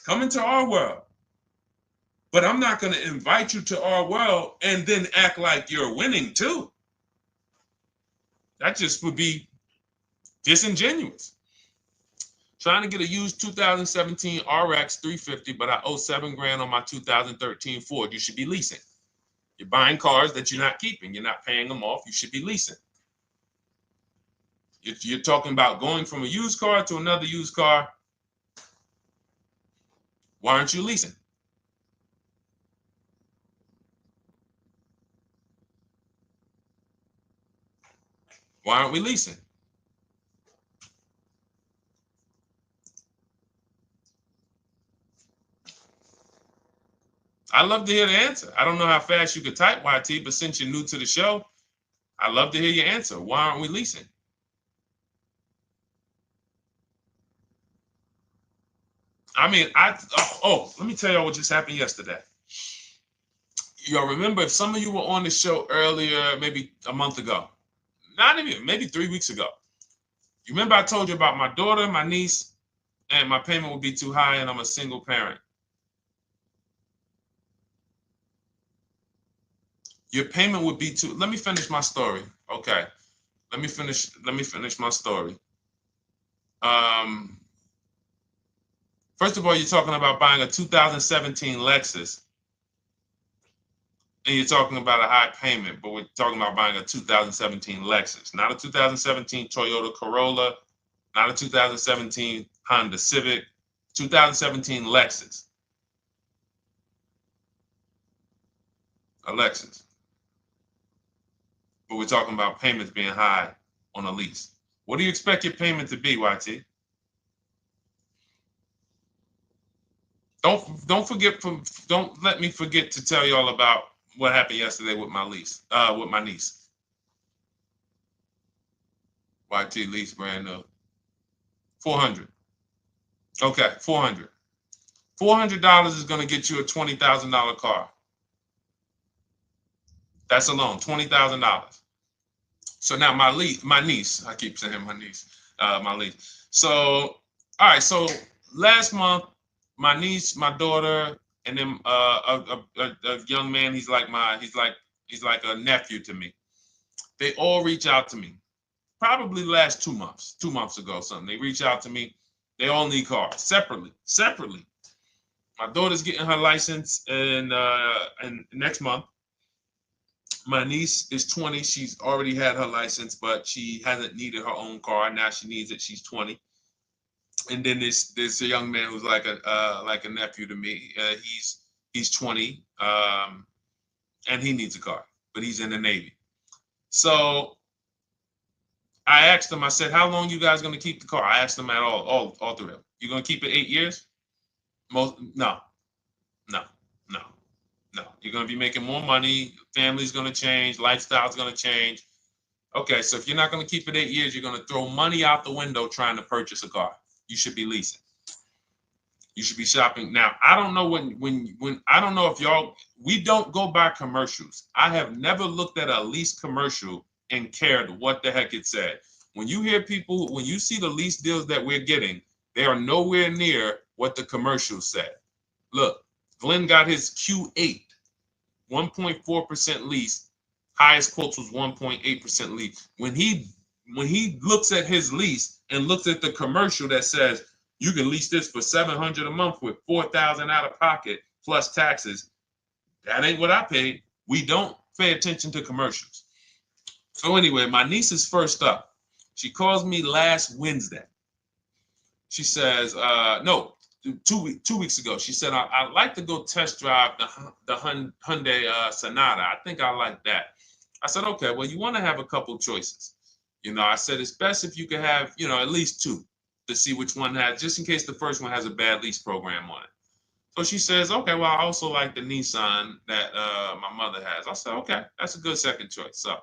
Come into our world. But I'm not going to invite you to our world and then act like you're winning too. That just would be disingenuous. Trying to get a used 2017 RX 350, but I owe $7,000 on my 2013 Ford. You should be leasing. You're buying cars that you're not keeping. You're not paying them off. You should be leasing. You're talking about going from a used car to another used car. Why aren't you leasing? Why aren't we leasing? I'd love to hear the answer. I don't know how fast you could type, YT, but since you're new to the show, I'd love to hear your answer. Why aren't we leasing? I mean, let me tell y'all what just happened yesterday. Y'all remember, if some of you were on the show earlier, maybe a month ago, not even, maybe 3 weeks ago, you remember I told you about my daughter, my niece, and my payment would be too high and I'm a single parent. Your payment would be too... Let me finish my story. Okay. Let me finish my story. First of all, you're talking about buying a 2017 Lexus. And you're talking about a high payment, but we're talking about buying a 2017 Lexus, not a 2017 Toyota Corolla, not a 2017 Honda Civic, 2017 Lexus. A Lexus. But we're talking about payments being high on a lease. What do you expect your payment to be, YT? Don't let me forget to tell y'all about what happened yesterday with my niece. YT lease brand new. 400. Okay, 400. $400 is going to get you a $20,000 car. That's alone, $20,000. So now my niece, I keep saying my niece, my lease. So, all right, so last month, my niece, my daughter, and then a young man, he's like a nephew to me. They all reach out to me. Probably the last 2 months, 2 months ago, something. They reach out to me. They all need cars separately. My daughter's getting her license in next month. My niece is 20. She's already had her license, but she hasn't needed her own car. Now she needs it. She's 20. And then there's a young man who's like a nephew to me. He's 20, and he needs a car, but he's in the Navy. So I asked him. I said, "How long you guys gonna keep the car?" I asked them at all three of them. You gonna keep it 8 years? No. You're gonna be making more money. Family's gonna change. Lifestyle's gonna change. Okay, so if you're not gonna keep it 8 years, you're gonna throw money out the window trying to purchase a car. You should be leasing. You should be shopping. Now, I don't know when I don't know if we don't go by commercials. I have never looked at a lease commercial and cared what the heck it said. When you see the lease deals that we're getting, they are nowhere near what the commercial said. Look, Glenn got his Q8, 1.4% lease. Highest quotes was 1.8% lease. When he when he looks at his lease and looks at the commercial that says you can lease this for $700 a month with $4,000 out of pocket plus taxes, that ain't what I paid. We don't pay attention to commercials. So anyway, my niece is first up. She calls me last Wednesday. She says, no, 2 weeks ago. She said, I'd like to go test drive the Hyundai Sonata. I think I like that. I said, okay, well, you want to have a couple choices. I said, it's best if you could have, at least two to see which one has, just in case the first one has a bad lease program on it. So she says, okay, well, I also like the Nissan that my mother has. I said, okay, that's a good second choice. So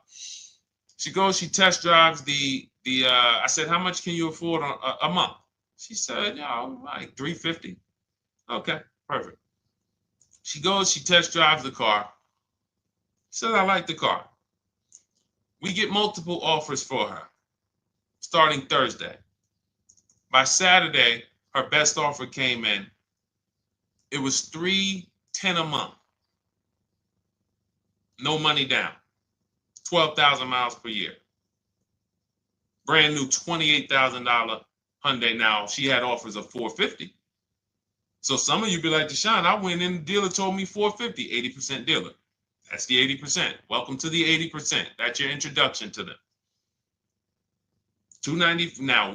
she goes, she test drives I said, how much can you afford a month? She said, like $350. Okay, perfect. She goes, she test drives the car. She said, I like the car. We get multiple offers for her starting Thursday. By Saturday, her best offer came in. It was $310 a month. No money down. 12,000 miles per year. Brand new $28,000 Hyundai. Now, she had offers of $450. So some of you be like, Deshone, I went in, the dealer told me $450, 80% dealer. That's the 80%. Welcome to the 80%. That's your introduction to them. $290. Now,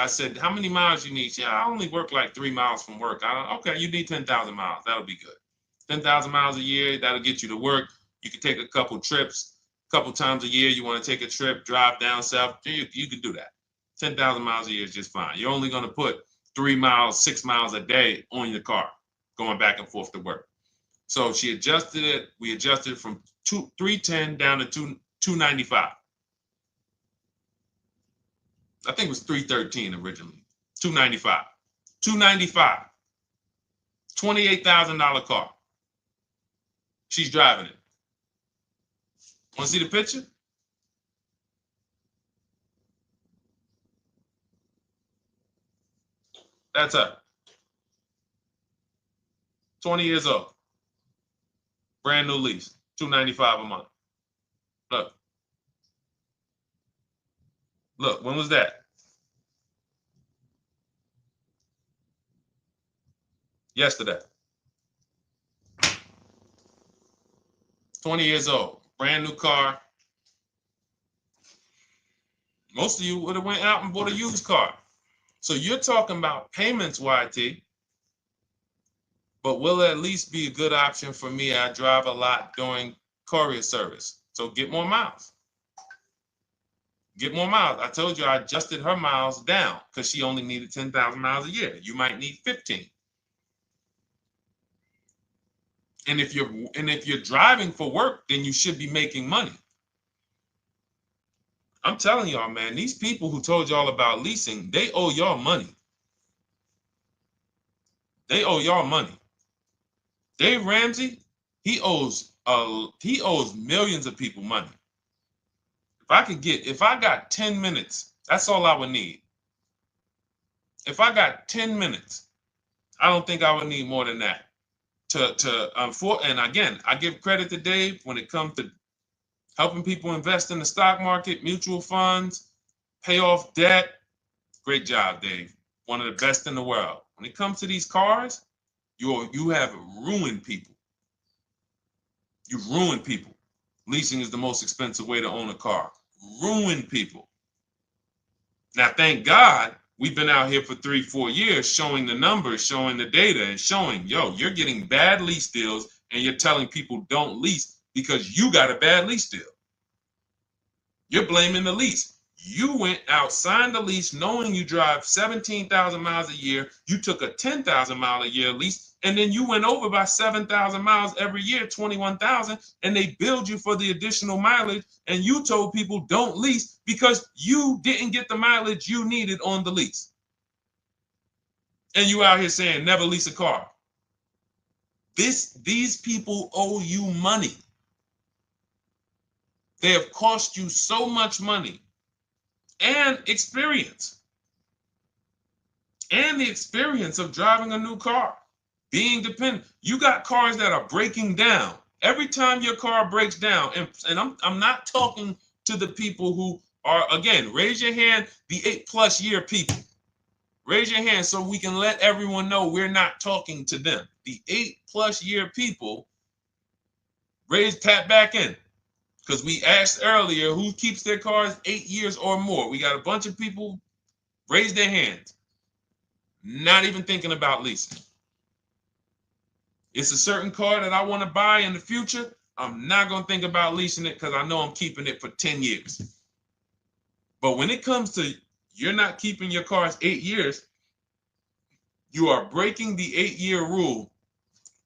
I said, how many miles you need? I only work like 3 miles from work. Okay, you need 10,000 miles. That'll be good. 10,000 miles a year, that'll get you to work. You can take a couple trips, a couple times a year. You want to take a trip, drive down south. You can do that. 10,000 miles a year is just fine. You're only going to put 3 miles, 6 miles a day on your car, going back and forth to work. So she adjusted it. We adjusted it from $310 down to $295. I think it was $313 originally. $295. $295. $28,000 car. She's driving it. Want to see the picture? That's her. 20 years old. Brand new lease. $295 a month. Look. Look, when was that? Yesterday. 20 years old. Brand new car. Most of you would have went out and bought a used car. So you're talking about payments, YT. But will it at least be a good option for me? I drive a lot during courier service. So get more miles. Get more miles. I told you I adjusted her miles down because she only needed 10,000 miles a year. You might need 15. And if you're driving for work, then you should be making money. I'm telling y'all, man, these people who told y'all about leasing, they owe y'all money. They owe y'all money. Dave Ramsey, he owes millions of people money. If I got 10 minutes, that's all I would need. If I got 10 minutes, I don't think I would need more than that. And again, I give credit to Dave when it comes to helping people invest in the stock market, mutual funds, pay off debt. Great job, Dave. One of the best in the world. When it comes to these cars, you have ruined people. You've ruined people. Leasing is the most expensive way to own a car. Ruined people. Now, thank God, we've been out here for 3-4 years showing the numbers, showing the data, and showing, you're getting bad lease deals, and you're telling people don't lease because you got a bad lease deal. You're blaming the lease. You went out, signed the lease, knowing you drive 17,000 miles a year. You took a 10,000 mile a year lease, and then you went over by 7,000 miles every year, 21,000, and they billed you for the additional mileage, and you told people don't lease because you didn't get the mileage you needed on the lease. And you out here saying never lease a car. These people owe you money. They have cost you so much money and experience. And the experience of driving a new car, being dependent. You got cars that are breaking down. Every time your car breaks down, and I'm not talking to the people who Or again, raise your hand, the 8+ year people. Raise your hand so we can let everyone know we're not talking to them. The 8+ year people, tap back in. Because we asked earlier who keeps their cars 8 years or more. We got a bunch of people raise their hands. Not even thinking about leasing. It's a certain car that I want to buy in the future. I'm not going to think about leasing it because I know I'm keeping it for 10 years. But when it comes to you're not keeping your cars 8 years, you are breaking the 8-year rule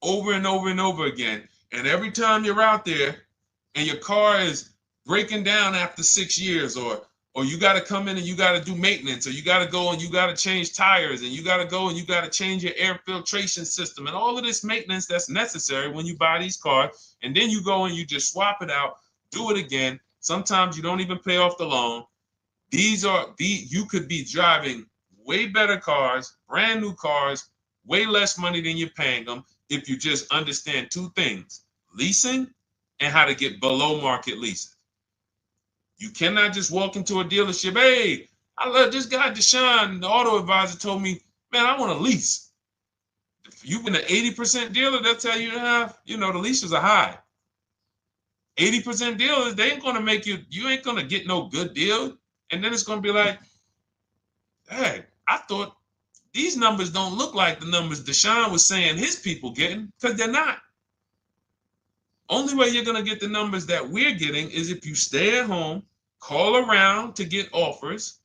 over and over and over again. And every time you're out there and your car is breaking down after 6 years, or you got to come in and you got to do maintenance, or you got to go and you got to change tires, and you got to go and you got to change your air filtration system, and all of this maintenance that's necessary when you buy these cars, and then you go and you just swap it out, do it again. Sometimes you don't even pay off the loan. You could be driving way better cars, brand new cars, way less money than you're paying them if you just understand 2 things: leasing and how to get below market leases. You cannot just walk into a dealership. Hey, I love this guy, Deshone, the auto advisor, told me, man, I want a lease. If you've been an 80% dealer, they'll tell you, the leases are high. 80% dealers, they ain't going to make you ain't going to get no good deal. And then it's going to be like, hey, I thought these numbers don't look like the numbers Deshone was saying his people getting, because they're not. Only way you're going to get the numbers that we're getting is if you stay at home, call around to get offers,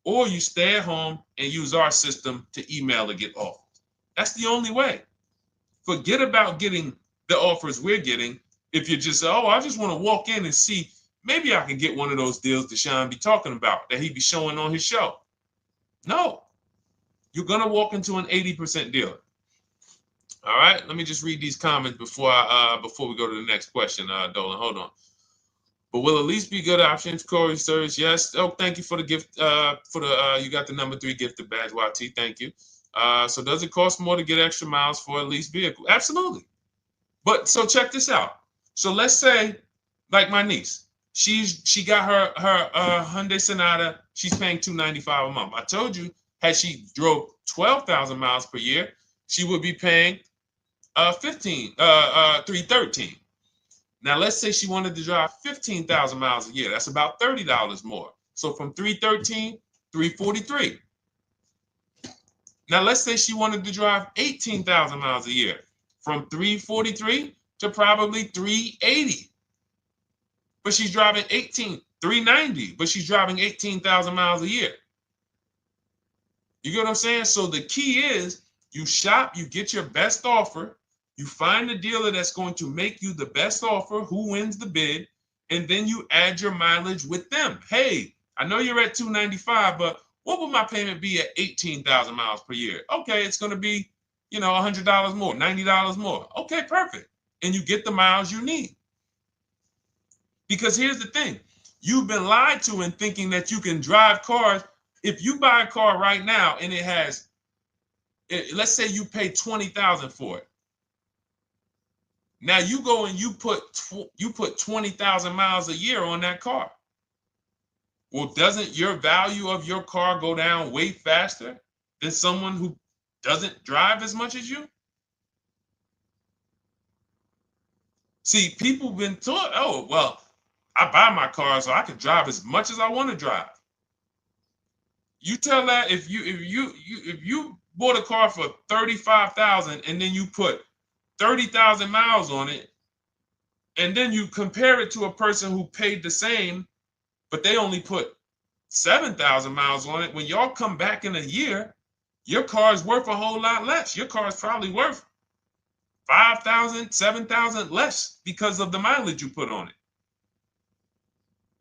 or you stay at home and use our system to email to get offers. That's the only way. Forget about getting the offers we're getting. If you just say, oh, I just want to walk in and see, maybe I can get one of those deals Deshone be talking about that he be showing on his show. No, you're going to walk into an 80% dealer. All right, let me just read these comments before we go to the next question, Dolan. Hold on. But will at least be good options, Corey Sturge? Yes. Oh, thank you for the gift. You got the number 3 gifted badge, YT. Thank you. So does it cost more to get extra miles for a leased vehicle? Absolutely. But so check this out. So let's say, like my niece, she got her Hyundai Sonata. She's paying $295 a month. I told you, had she drove 12,000 miles per year, she would be paying $313. Now let's say she wanted to drive 15,000 miles a year. That's about $30 more. So from $313, $343. Now let's say she wanted to drive 18,000 miles a year. From $343 to probably $380. But she's driving $390, but she's driving 18,000 miles a year. You get what I'm saying? So the key is you shop, you get your best offer, you find the dealer that's going to make you the best offer, who wins the bid, and then you add your mileage with them. Hey, I know you're at $295, but what would my payment be at 18,000 miles per year? Okay, it's going to be, $100 more, $90 more. Okay, perfect. And you get the miles you need. Because here's the thing. You've been lied to in thinking that you can drive cars. If you buy a car right now and it has, let's say you pay $20,000 for it. Now you go and you put 20,000 miles a year on that car. Well, doesn't your value of your car go down way faster than someone who doesn't drive as much as you? See, people have been taught, oh, well, I buy my car so I can drive as much as I want to drive. You tell that if you bought a car for $35,000 and then you put 30,000 miles on it, and then you compare it to a person who paid the same, but they only put 7,000 miles on it. When y'all come back in a year, your car is worth a whole lot less. Your car is probably worth 5,000, 7,000 less because of the mileage you put on it.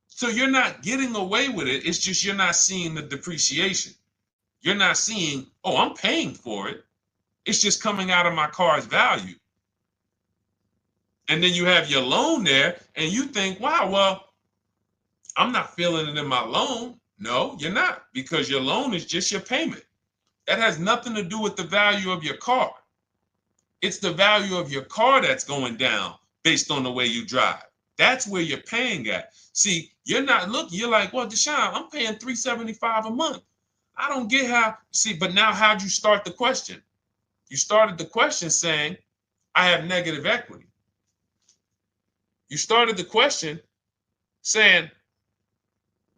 So you're not getting away with it. It's just you're not seeing the depreciation. You're not seeing, oh, I'm paying for it. It's just coming out of my car's value. And then you have your loan there and you think, wow, well, I'm not feeling it in my loan. No, you're not, because your loan is just your payment. That has nothing to do with the value of your car. It's the value of your car that's going down based on the way you drive. That's where you're paying at. See, you're not looking, you're like, well, Deshone, I'm paying $375 a month. I don't get how, see, but now how'd you start the question? You started the question saying, I have negative equity. You started the question saying,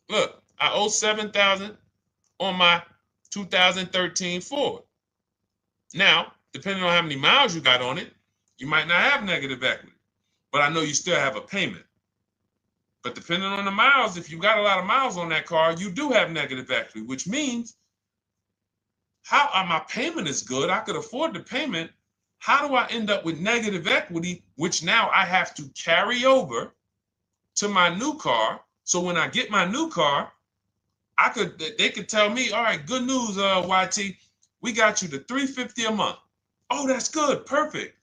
look, I owe $7,000 on my 2013 Ford. Now, depending on how many miles you got on it, you might not have negative equity, but I know you still have a payment. But depending on the miles, if you got a lot of miles on that car, you do have negative equity, which means my payment is good. I could afford the payment. How do I end up with negative equity, which now I have to carry over to my new car? So when I get my new car, they could tell me, all right, good news, YT, we got you to $350 a month. Oh, that's good, perfect.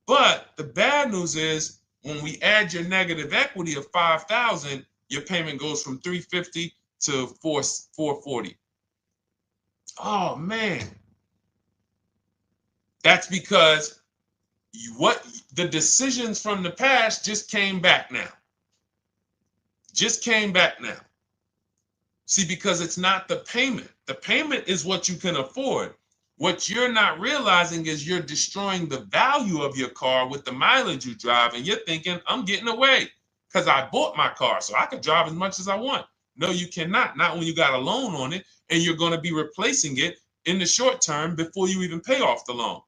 But the bad news is when we add your negative equity of $5,000, your payment goes from $350 to $440. Oh man, that's because the decisions from the past just came back now. Just came back now. See, because it's not the payment. The payment is what you can afford. What you're not realizing is you're destroying the value of your car with the mileage you drive, and you're thinking, I'm getting away because I bought my car so I could drive as much as I want. No, you cannot. Not when you got a loan on it, and you're going to be replacing it in the short term before you even pay off the loan.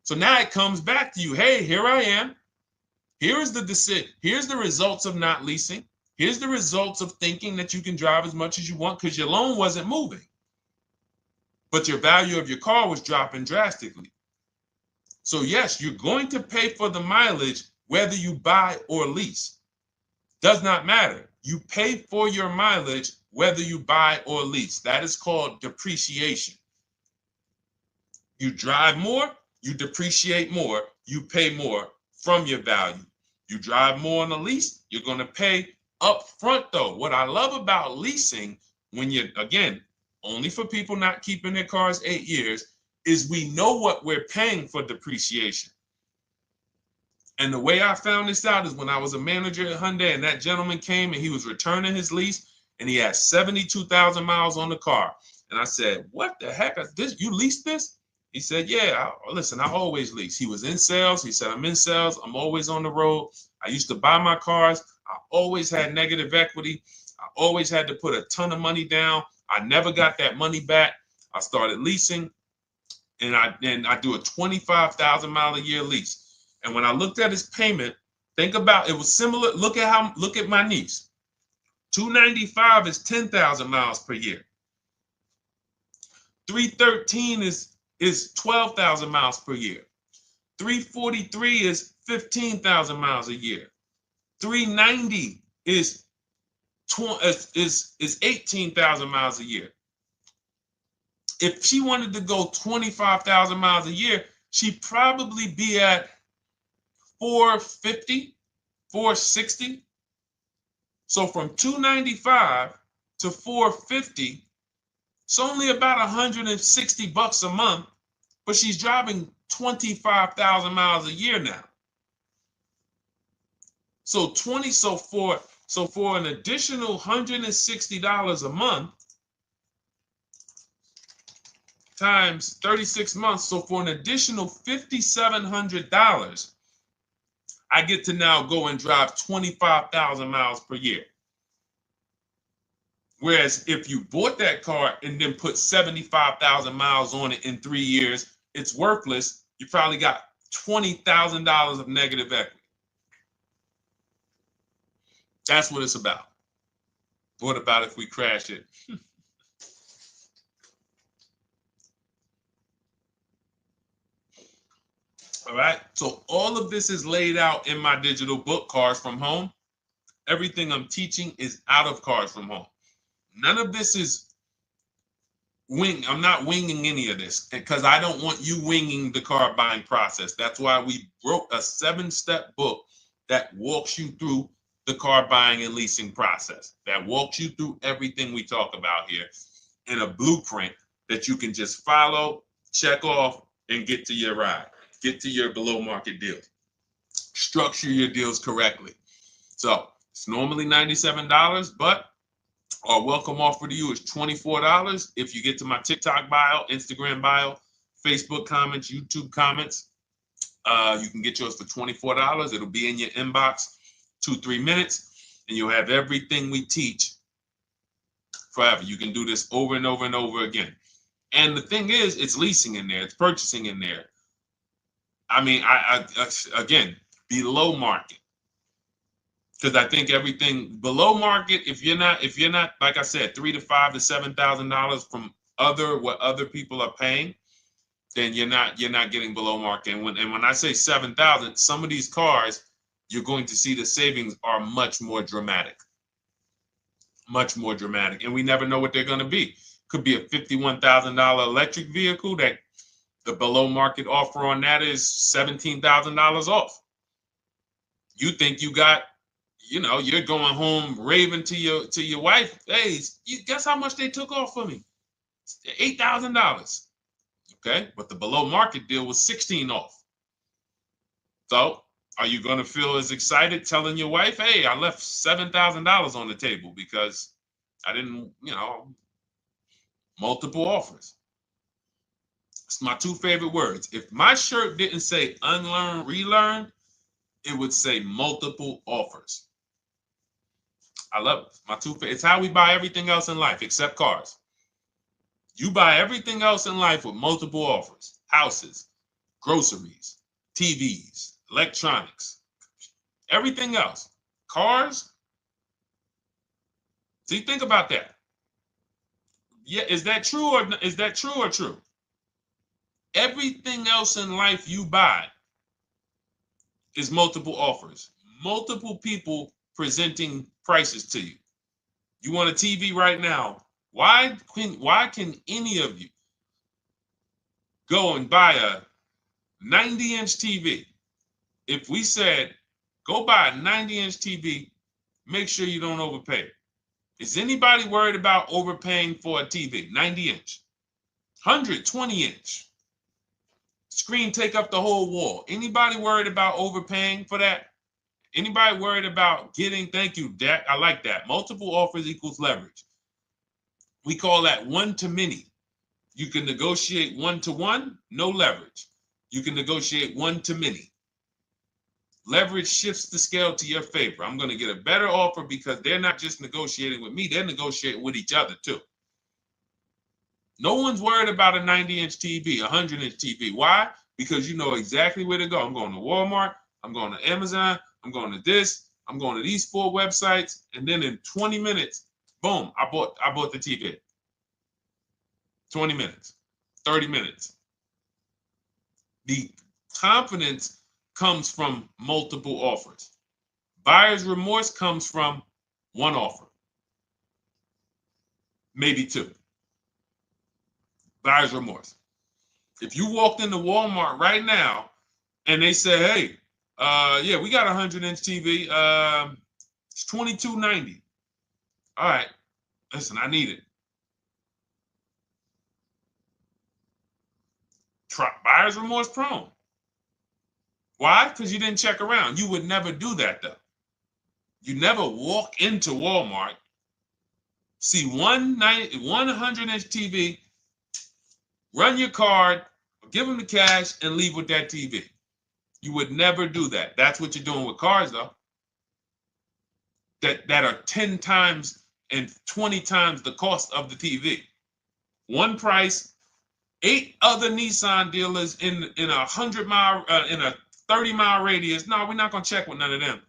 So now it comes back to you. Hey, here I am. Here is the decision. Here's the results of not leasing. Here's the results of thinking that you can drive as much as you want because your loan wasn't moving. But your value of your car was dropping drastically. So yes, you're going to pay for the mileage whether you buy or lease. Does not matter. You pay for your mileage whether you buy or lease. That is called depreciation. You drive more, you depreciate more, you pay more from your value. You drive more on a lease, you're going to pay up front though. What I love about leasing, when you're, again, only for people not keeping their cars 8 years, is we know what we're paying for depreciation. And the way I found this out is when I was a manager at Hyundai and that gentleman came and he was returning his lease and he had 72,000 miles on the car. And I said, what the heck is this? You leased this? He said, yeah, listen, I always lease. He was in sales. He said, I'm in sales. I'm always on the road. I used to buy my cars. I always had negative equity. I always had to put a ton of money down. I never got that money back. I started leasing, and I do a 25,000 mile a year lease. And when I looked at his payment, think about it was similar. Look at my niece. 295 is 10,000 miles per year. 313 is 12,000 miles per year. 343 is 15,000 miles a year. 390 is 18,000 miles a year. If she wanted to go 25,000 miles a year, she'd probably be at 450, 460. So from 295 to 450, it's only about 160 bucks a month, but she's driving 25,000 miles a year now. So for an additional $160 a month times 36 months, so for an additional $5,700, I get to now go and drive 25,000 miles per year. Whereas if you bought that car and then put 75,000 miles on it in 3 years, it's worthless. You probably got $20,000 of negative equity. That's what it's about. What about if we crash it? All right. So all of this is laid out in my digital book, Cars from Home. Everything I'm teaching is out of Cars from Home. None of this is I'm not winging any of this because I don't want you winging the car buying process. That's why we wrote a 7-step book that walks you through the car buying and leasing process, that walks you through everything we talk about here in a blueprint that you can just follow, check off, and get to your ride, get to your below market deal. Structure your deals correctly. So it's normally $97, but our welcome offer to you is $24 if you get to my TikTok bio, Instagram bio, Facebook comments, YouTube comments. You can get yours for $24. It'll be in your inbox 2-3 minutes, and you'll have everything we teach forever. You can do this over and over and over again. And the thing is, it's leasing in there, it's purchasing in there. I mean, I again, below market. Because I think everything below market, if you're not, like I said, $3,000 to $5,000 to $7,000 from what other people are paying, then you're not getting below market. And when I say 7,000, some of these cars, you're going to see the savings are much more dramatic. Much more dramatic. And we never know what they're going to be. Could be a $51,000 electric vehicle that the below market offer on that is $17,000 off. You think you got, you're going home raving to your wife. Hey, you guess how much they took off for me? $8,000. Okay, but the below market deal was 16 off. So are you going to feel as excited telling your wife, hey, I left $7,000 on the table because I didn't, multiple offers. It's my two favorite words. If my shirt didn't say unlearn, relearn, it would say multiple offers. I love it. My two favorite. It's how we buy everything else in life except cars. You buy everything else in life with multiple offers. Houses, groceries, TVs, electronics, everything else. Cars. See, think about that. Yeah, is that true or true? Everything else in life you buy is multiple offers. Multiple people presenting prices to you. You want a TV right now. Why can any of you go and buy a 90-inch TV? If we said, go buy a 90-inch TV, make sure you don't overpay. Is anybody worried about overpaying for a TV? 90-inch, 120-inch. Screen take up the whole wall. Anybody worried about overpaying for that? Anybody worried about getting, thank you, Dak, I like that. Multiple offers equals leverage. We call that one-to-many. You can negotiate one-to-one, no leverage. You can negotiate one-to-many. Leverage shifts the scale to your favor. I'm going to get a better offer because they're not just negotiating with me, they're negotiating with each other too. No one's worried about a 90-inch TV, a 100-inch TV. Why? Because you know exactly where to go. I'm going to Walmart, I'm going to Amazon, I'm going to this, I'm going to these 4 websites, and then in 20 minutes, boom, I bought the TV. 20 minutes, 30 minutes. The confidence comes from multiple offers. Buyer's remorse comes from one offer, maybe 2. Buyer's remorse. If you walked into Walmart right now and they say, hey, yeah, we got a 100-inch TV. It's $22.90. All right, listen, I need it. Buyer's remorse prone. Why? Because you didn't check around. You would never do that, though. You never walk into Walmart, see one 100-inch TV, run your card, give them the cash, and leave with that TV. You would never do that. That's what you're doing with cars, though. That are 10 times and 20 times the cost of the TV. One price, 8 other Nissan dealers in a 100-mile, in a 30-mile radius. No, we're not gonna check with none of them.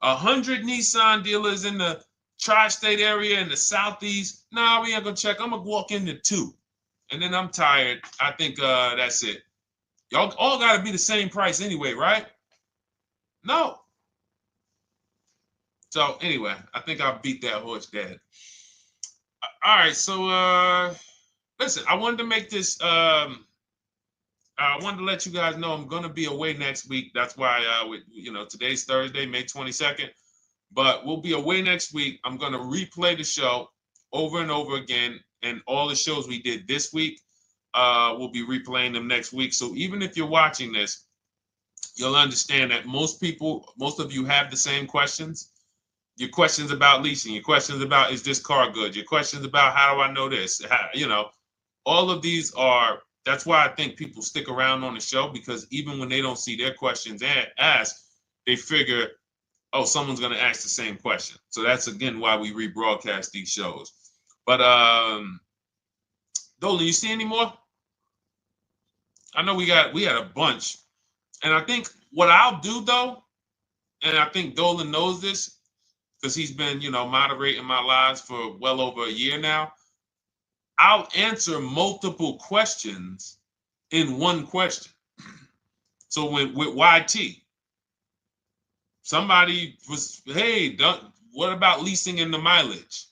100 Nissan dealers in the tri-state area in the southeast. No, we ain't gonna check. I'm gonna walk into 2, and then I'm tired. I think that's it. Y'all all gotta be the same price anyway, right? No. So anyway, I think I beat that horse dead. All right, so listen, I wanted to make this. I wanted to let you guys know I'm gonna be away next week. That's why, today's Thursday, May 22nd, but we'll be away next week. I'm gonna replay the show over and over again, and all the shows we did this week, we'll be replaying them next week. So even if you're watching this, you'll understand that most of you have the same questions. Your questions about leasing, your questions about, is this car good? Your questions about, how do I know this? All of these are, that's why I think people stick around on the show, because even when they don't see their questions asked, they figure, oh, someone's going to ask the same question. So that's, again, why we rebroadcast these shows. But Dolan, you see any more? I know we had a bunch. And I think what I'll do, though, and I think Dolan knows this because he's been, moderating my lives for well over a year now, I'll answer multiple questions in one question. So with YT, somebody was, hey, what about leasing in the mileage?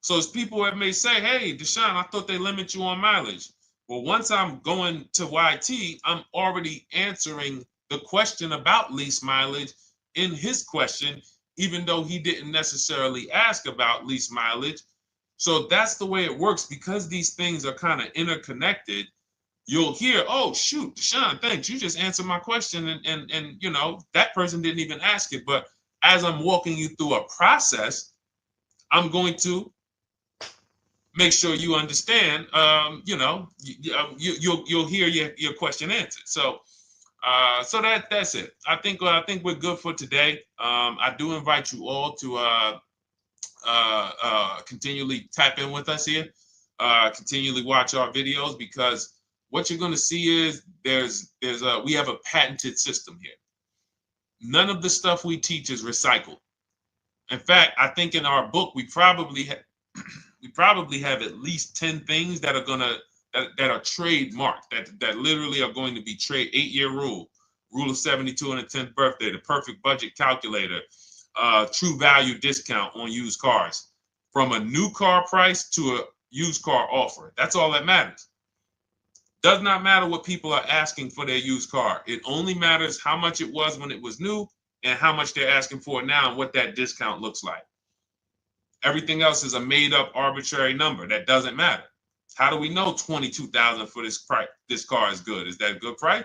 So as people that may say, hey, Deshone, I thought they limit you on mileage. Well, once I'm going to YT, I'm already answering the question about lease mileage in his question, even though he didn't necessarily ask about lease mileage. So that's the way it works. Because these things are kind of interconnected, you'll hear, oh, shoot, Deshone, thanks. You just answered my question. And that person didn't even ask it. But as I'm walking you through a process, I'm going to make sure you understand, you'll hear your question answered. So that's it. I think we're good for today. I do invite you all to continually tap in with us here, continually watch our videos, because what you're going to see is we have a patented system here. None of the stuff we teach is recycled. In fact, I think in our book we probably have at least 10 things that are that are trademarked, that literally are going to be 8-year rule of 72 and the 10th birthday, the perfect budget calculator, true value discount on used cars, from a new car price to a used car offer. That's all that matters. Does not matter what people are asking for their used car. It only matters how much it was when it was new and how much they're asking for it now and what that discount looks like. Everything else is a made-up arbitrary number that doesn't matter. How do we know $22,000 for this price? This car is good. Is that a good price?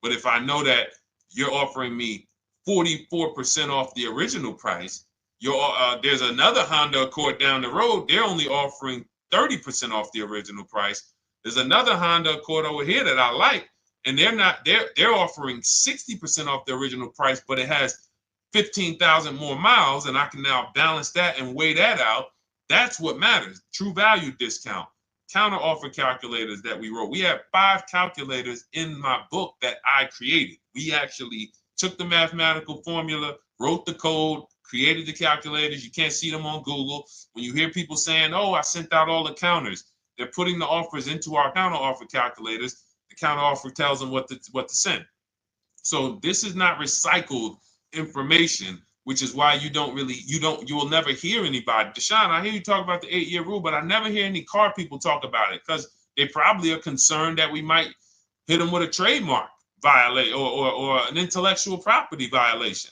But if I know that you're offering me 44% off the original price, there's another Honda Accord down the road. They're only offering 30% off the original price. There's another Honda Accord over here that I like, and they're offering 60% off the original price, but it has 15,000 more miles, and I can now balance that and weigh that out. That's what matters. True value discount, counter offer calculators that we wrote. We have 5 calculators in my book that I created. We actually took the mathematical formula, wrote the code, created the calculators. You can't see them on Google. When you hear people saying, oh, I sent out all the counters, they're putting the offers into our counter offer calculators. The counter offer tells them what to send. So this is not recycled information, which is why you will never hear anybody. Deshone, I hear you talk about the 8-year rule, but I never hear any car people talk about it, because they probably are concerned that we might hit them with a trademark violation or an intellectual property violation,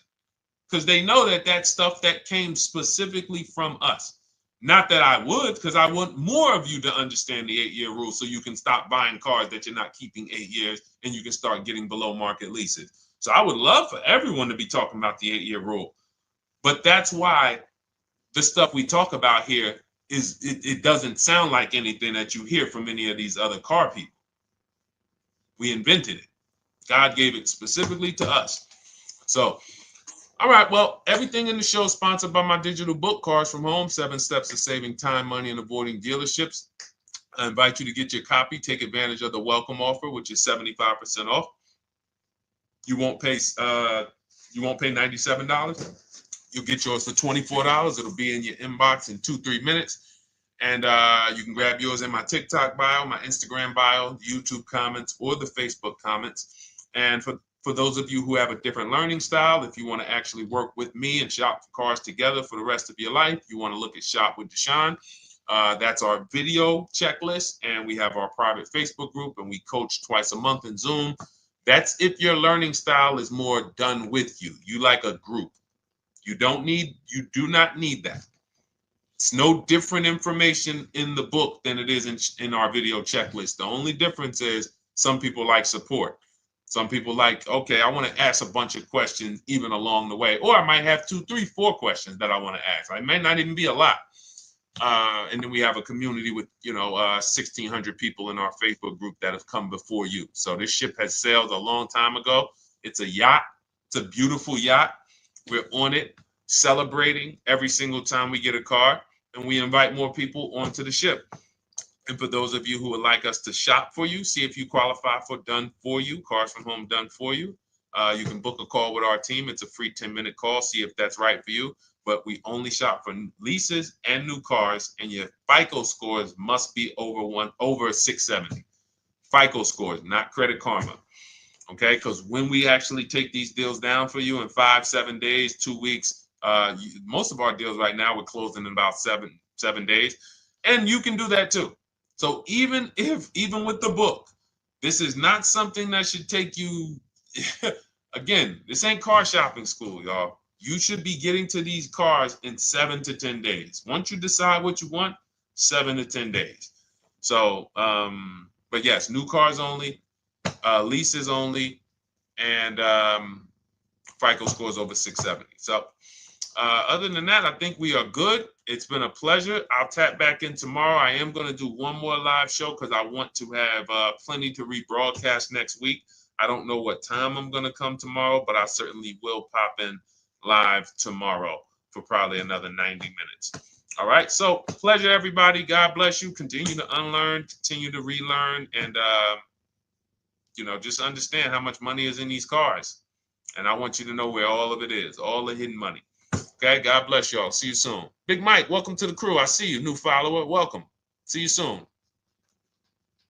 because they know that that's stuff that came specifically from us. Not that I would, because I want more of you to understand the 8-year rule, so you can stop buying cars that you're not keeping 8 years and you can start getting below market leases. So I would love for everyone to be talking about the 8-year rule. But that's why the stuff we talk about here it doesn't sound like anything that you hear from any of these other car people. We invented it. God gave it specifically to us. So, all right, well, everything in the show is sponsored by my digital book, Cars from Home, 7 Steps to Saving Time, Money, and Avoiding Dealerships. I invite you to get your copy. Take advantage of the welcome offer, which is 75% off. You won't pay $97. You'll get yours for $24. It'll be in your inbox in 2-3 minutes. And you can grab yours in my TikTok bio, my Instagram bio, YouTube comments, or the Facebook comments. And for those of you who have a different learning style, if you want to actually work with me and shop for cars together for the rest of your life, you want to look at Shop with Deshone. That's our video checklist. And we have our private Facebook group, and we coach twice a month in Zoom. That's if your learning style is more done with you. You like a group. You do not need that. It's no different information in the book than it is in our video checklist. The only difference is some people like support. Some people like, okay, I want to ask a bunch of questions even along the way, or I might have 2, 3, 4 questions that I want to ask. It may not even be a lot. And then we have a community with 1,600 people in our Facebook group that have come before you. So this ship has sailed a long time ago. It's a yacht. It's a beautiful yacht. We're on it, celebrating every single time we get a car, and we invite more people onto the ship. And for those of you who would like us to shop for you, see if you qualify for done for you, cars from home done for you. You can book a call with our team. It's a free 10-minute call. See if that's right for you. But we only shop for leases and new cars, and your FICO scores must be over 670. FICO scores, not Credit Karma. Okay, because when we actually take these deals down for you in 5, 7 days, 2 weeks, most of our deals right now we're closing in about seven days, and you can do that too. So even with the book, this is not something that should take you. Again, this ain't car shopping school, y'all. You should be getting to these cars in 7 to 10 days. Once you decide what you want, 7 to 10 days. So, but yes, new cars only, leases only, and FICO scores over 670. So other than that, I think we are good. It's been a pleasure. I'll tap back in tomorrow. I am going to do one more live show because I want to have plenty to rebroadcast next week. I don't know what time I'm going to come tomorrow, but I certainly will pop in live tomorrow for probably another 90 minutes. All right. So pleasure, everybody. God bless you. Continue to unlearn, continue to relearn, and just understand how much money is in these cars. And I want you to know where all of it is, all the hidden money. Okay, God bless y'all. See you soon. Big Mike, welcome to the crew. I see you, new follower. Welcome. See you soon.